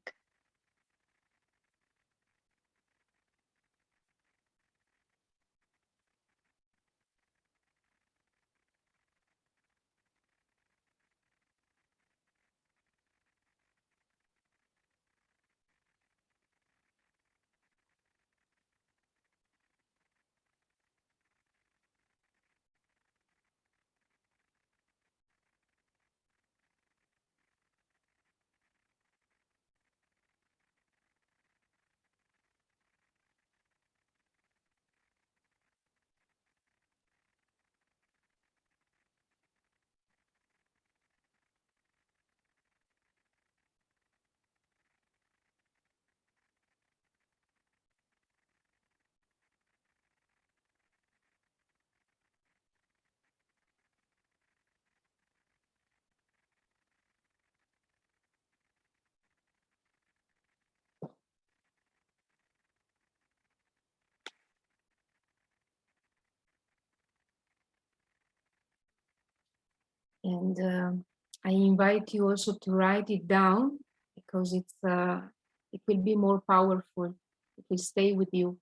And I invite you also to write it down, because it will be more powerful. It will stay with you.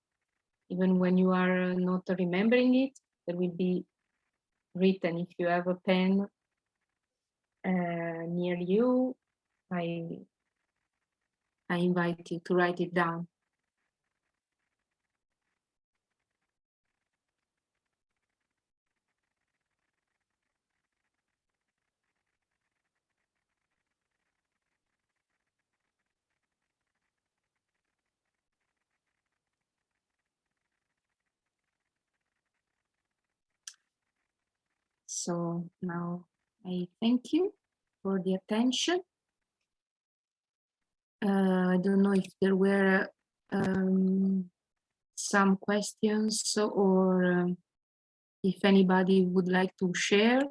Even when you are not remembering it, there will be written. If you have a pen near you, I invite you to write it down. So now I thank you for the attention. I don't know if there were some questions, or if anybody would like to share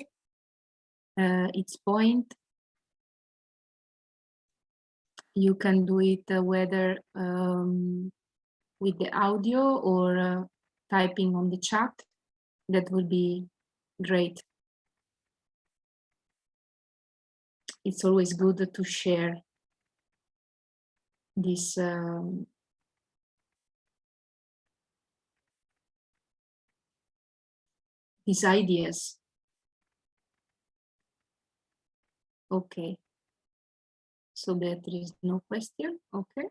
its point. you can do it whether with the audio or typing on the chat. That would be great. It's always good to share this these ideas. Okay. So that there is no question. Okay.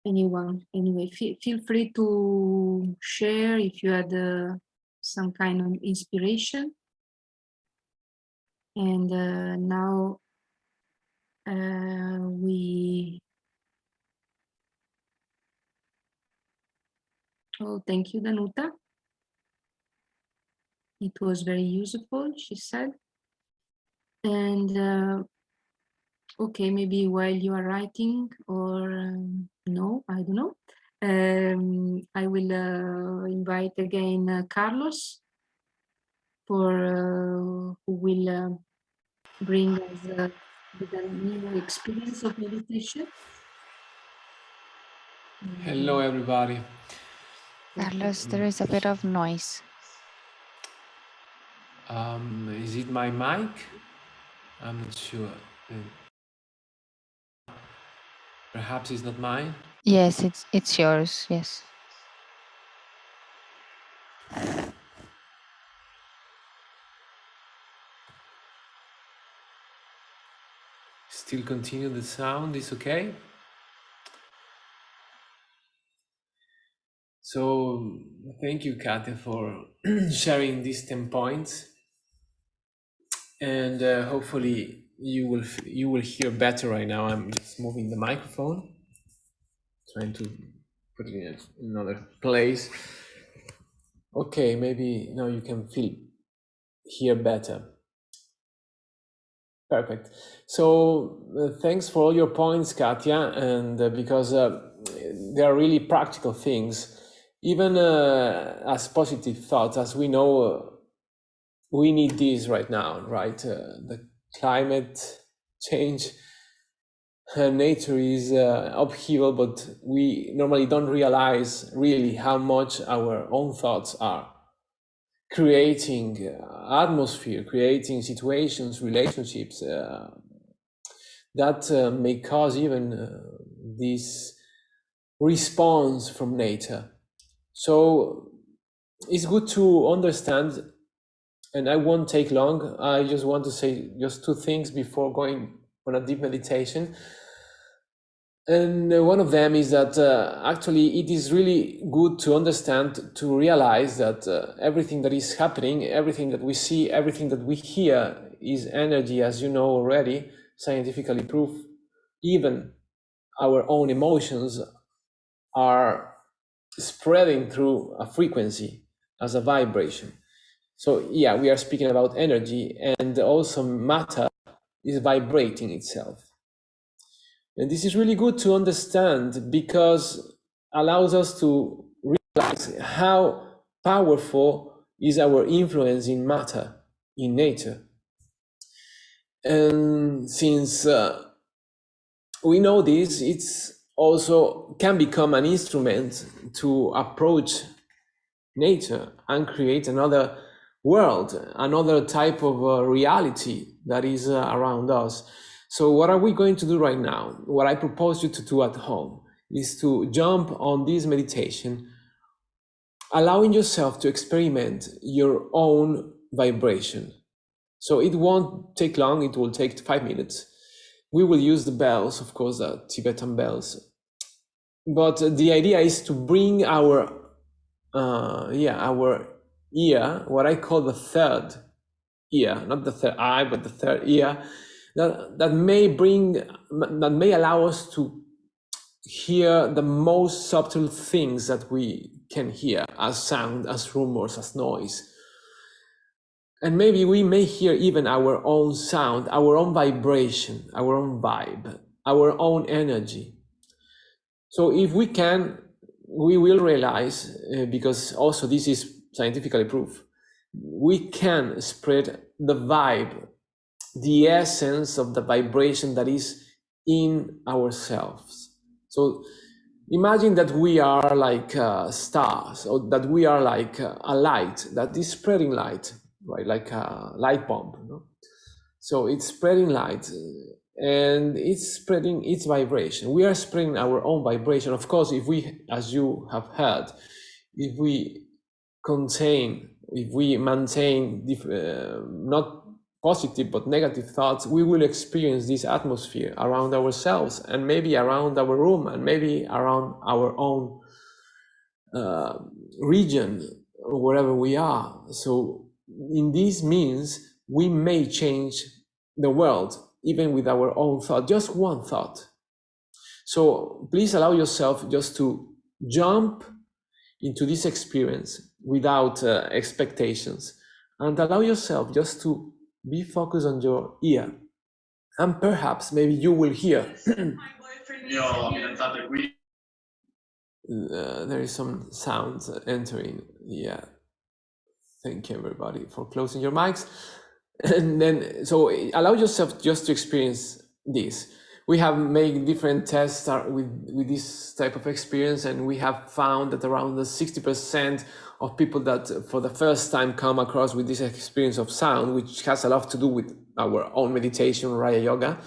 Anyone, anyway, feel free to share if you had some kind of inspiration. And now oh, thank you, Danuta. It was very useful, she said. And okay, maybe while you are writing, or no, I don't know. I will invite again Carlos for who will bring us with a new experience of meditation. Hello, everybody. Carlos, there is a bit of noise. Is it my mic? I'm not sure. Perhaps it's not mine. Yes, it's yours. Yes. Still continue the sound, is okay? So thank you, Katya, for sharing these 10 points. And hopefully you will hear better right now. I'm just moving the microphone, trying to put it in another place. Okay, maybe now you can hear better. Perfect. So thanks for all your points, Katya, and because they are really practical things, even as positive thoughts, as we know, we need these right now, right? The climate change, nature is upheaval, but we normally don't realize really how much our own thoughts are creating atmosphere, creating situations, relationships that may cause even this response from nature. So it's good to understand, and I won't take long. I just want to say just two things before going on a deep meditation. And one of them is that actually it is really good to understand, to realize that everything that is happening, everything that we see, everything that we hear is energy, as you know already, scientifically proved. Even our own emotions are spreading through a frequency as a vibration. So yeah, we are speaking about energy, and also matter is vibrating itself. And this is really good to understand because allows us to realize how powerful is our influence in matter, in nature. And since we know this, it's also can become an instrument to approach nature and create another world, another type of reality that is around us. So what are we going to do right now? What I propose you to do at home is to jump on this meditation, allowing yourself to experiment your own vibration. So it won't take long, it will take 5 minutes. We will use the bells, of course, the Tibetan bells. But the idea is to bring our ear, what I call the third ear, not the third eye, but the third ear, that may allow us to hear the most subtle things that we can hear as sound, as rumors, as noise. And maybe we may hear even our own sound, our own vibration, our own vibe, our own energy. So if we can, we will realize, because also this is scientifically proved, we can spread the vibe, the essence of the vibration that is in ourselves. So imagine that we are like stars, or that we are like a light that is spreading light, right? Like a light bulb, you know? So it's spreading light, and it's spreading its vibration. We are spreading our own vibration. Of course, if we, as you have heard, if we maintain not positive but negative thoughts, we will experience this atmosphere around ourselves, and maybe around our room, and maybe around our own region, wherever we are. So in this means we may change the world even with our own thought, just one thought. So please allow yourself just to jump into this experience without expectations, and allow yourself just to be focused on your ear, and perhaps maybe you will hear there is some sounds entering. Yeah, thank you everybody for closing your mics. And then, so allow yourself just to experience this. We have made different tests with this type of experience, and we have found that around the 60% of people that for the first time come across with this experience of sound, which has a lot to do with our own meditation, Raya Yoga,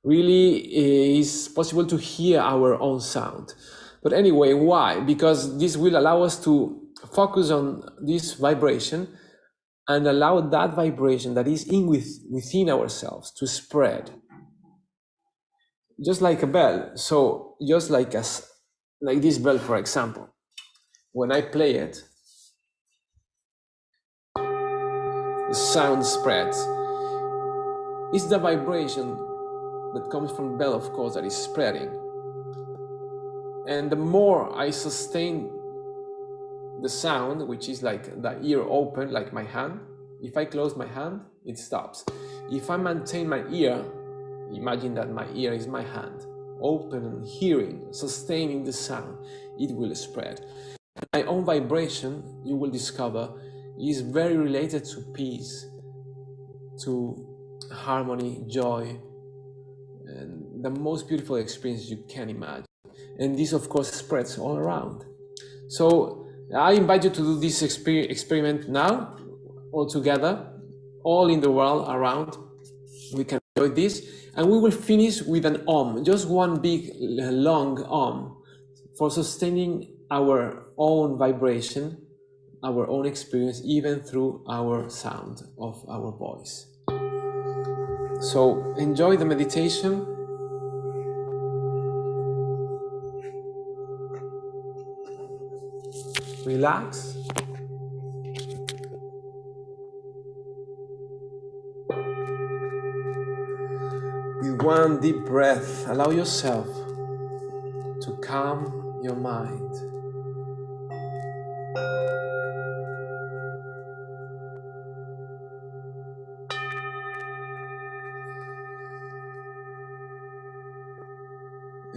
really is possible to hear our own sound. But anyway, why? Because this will allow us to focus on this vibration and allow that vibration that is within ourselves to spread, just like a bell. So just like like this bell, for example, when I play it, the sound spreads. It's the vibration that comes from the bell, of course, that is spreading. And the more I sustain the sound, which is like the ear open, like my hand, if I close my hand, it stops. If I maintain my ear, imagine that my ear is my hand, open and hearing, sustaining the sound, it will spread. My own vibration, you will discover, is very related to peace, to harmony, joy, and the most beautiful experience you can imagine. And this, of course, spreads all around. So I invite you to do this experiment now, all together, all in the world around. We can enjoy this, and we will finish with an Om, just one big long Om, for sustaining our own vibration, our own experience, even through our sound of our voice. So enjoy the meditation. Relax. With one deep breath, allow yourself to calm your mind.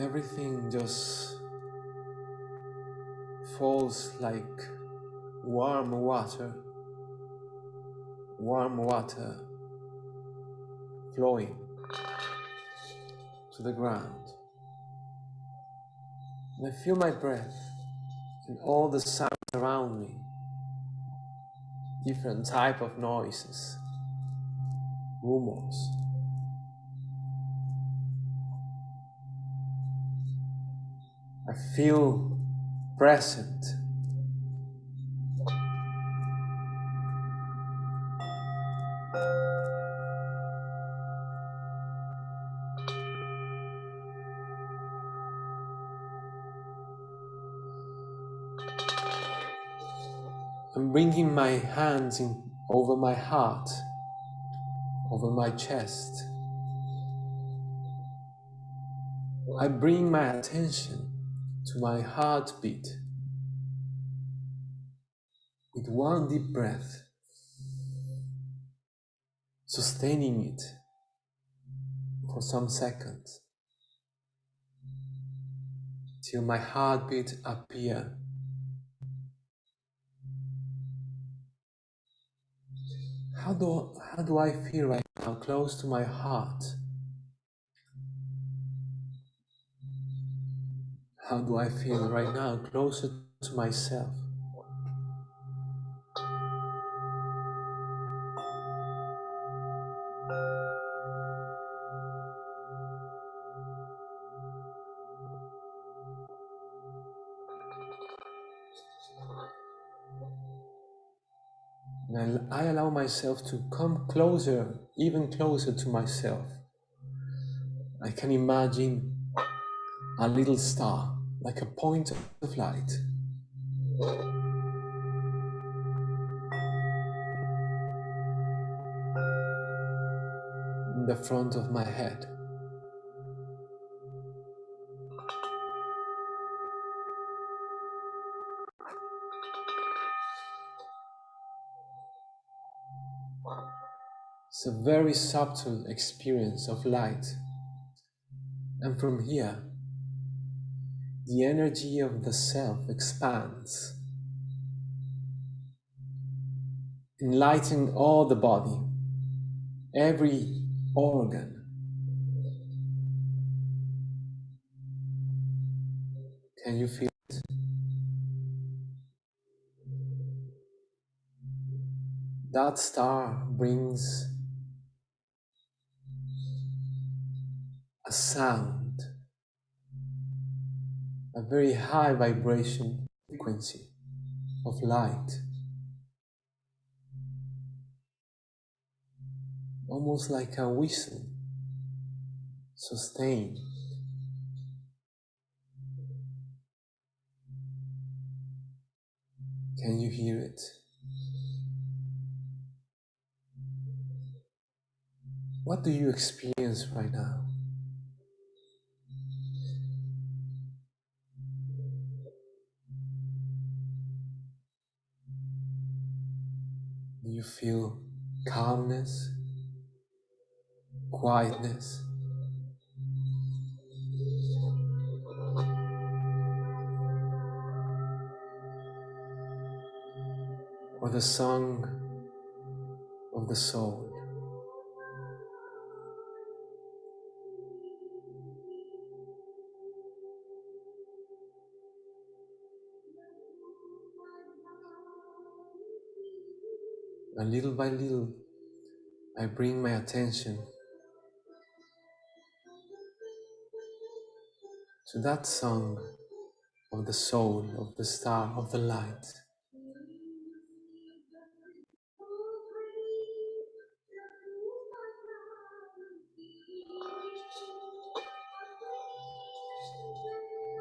Everything just falls like warm water flowing to the ground. And I feel my breath and all the sounds around me, different type of noises, rumors. I feel present. I'm bringing my hands in over my heart, over my chest. I bring my attention to my heartbeat with one deep breath, sustaining it for some seconds till my heartbeat appear. How do I feel right now, close to my heart? How do I feel right now? Closer to myself. And I allow myself to come closer, even closer to myself. I can imagine a little star, like a point of light, in the front of my head. It's a very subtle experience of light. And from here, the energy of the self expands, enlightening all the body, every organ. Can you feel it? That star brings a sound, a very high vibration frequency of light, almost like a whistle, sustained. Can you hear it? What do you experience right now? Do you feel calmness, quietness, or the song of the soul? And little by little, I bring my attention to that song of the soul, of the star, of the light.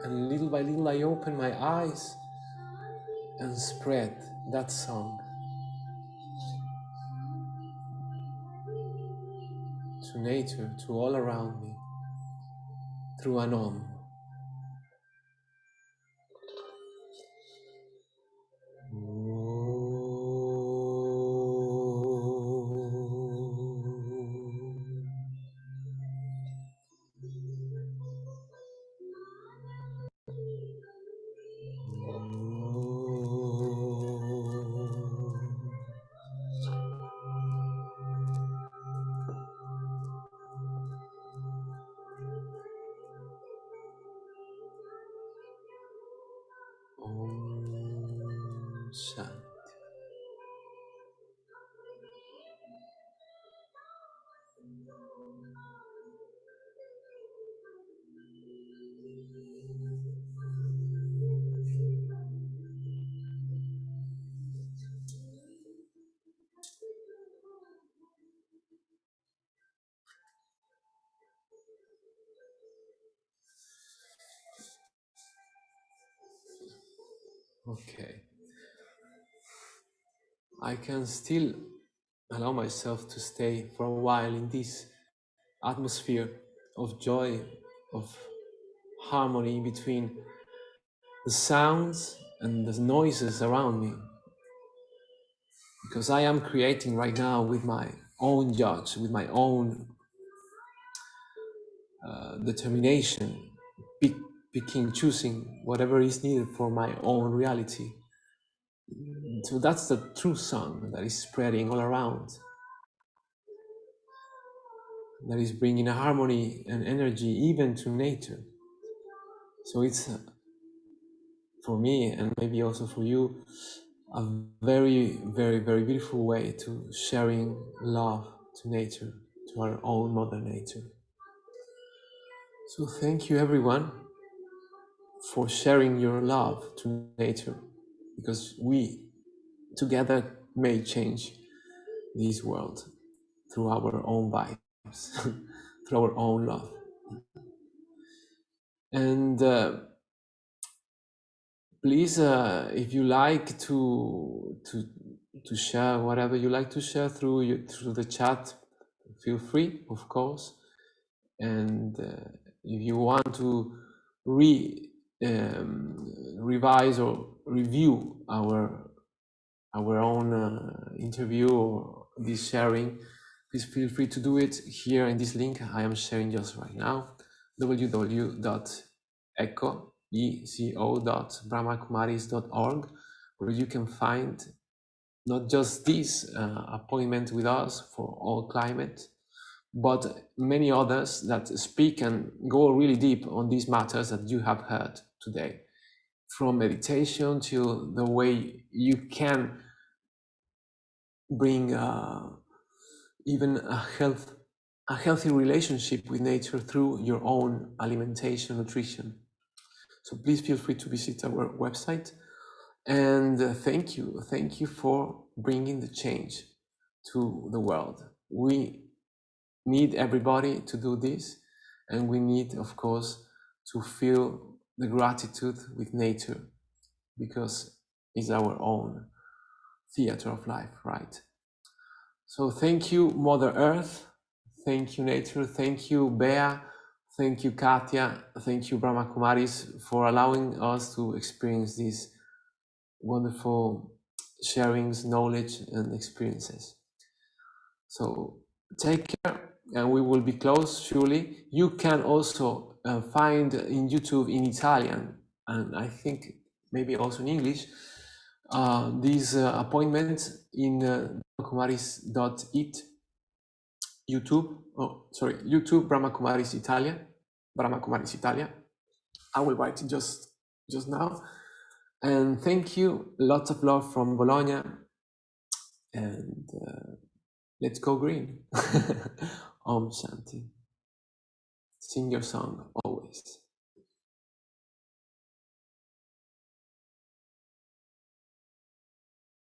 And little by little, I open my eyes and spread that song to nature, to all around me, through an Om. Om Shanti. Okay. I can still allow myself to stay for a while in this atmosphere of joy, of harmony between the sounds and the noises around me. Because I am creating right now with my own judge, with my own determination, picking, choosing whatever is needed for my own reality. So that's the true song that is spreading all around, that is bringing a harmony and energy even to nature. So it's for me and maybe also for you, a very, very, very beautiful way to sharing love to nature, to our own Mother Nature. So thank you everyone for sharing your love to nature, because we together may change this world through our own vibes, through our own love. And please, if you like to share whatever you like to share through the chat, feel free, of course. And if you want to revise or review our own interview or this sharing, please feel free to do it here in this link I am sharing just right now: www.eco.brahmakumaris.org, where you can find not just this appointment with us for All Climate, but many others that speak and go really deep on these matters that you have heard today, from meditation to the way you can bring even a healthy relationship with nature through your own alimentation, nutrition. So please feel free to visit our website. And thank you for bringing the change to the world. We need everybody to do this, and we need, of course, to feel the gratitude with nature, because it's our own theater of life, right? So thank you, Mother Earth. Thank you, nature. Thank you, Bea. Thank you, Katya. Thank you, Brahma Kumaris, for allowing us to experience these wonderful sharings, knowledge, and experiences. So take care, and we will be close surely. You can also find in YouTube in Italian, and I think maybe also in English, these appointments in brahmakumaris.it YouTube. Oh, sorry, YouTube Brahma Kumaris Italia. Brahma Kumaris Italia. I will write it just now. And thank you. Lots of love from Bologna. And let's go green. Om Shanti. Sing your song always.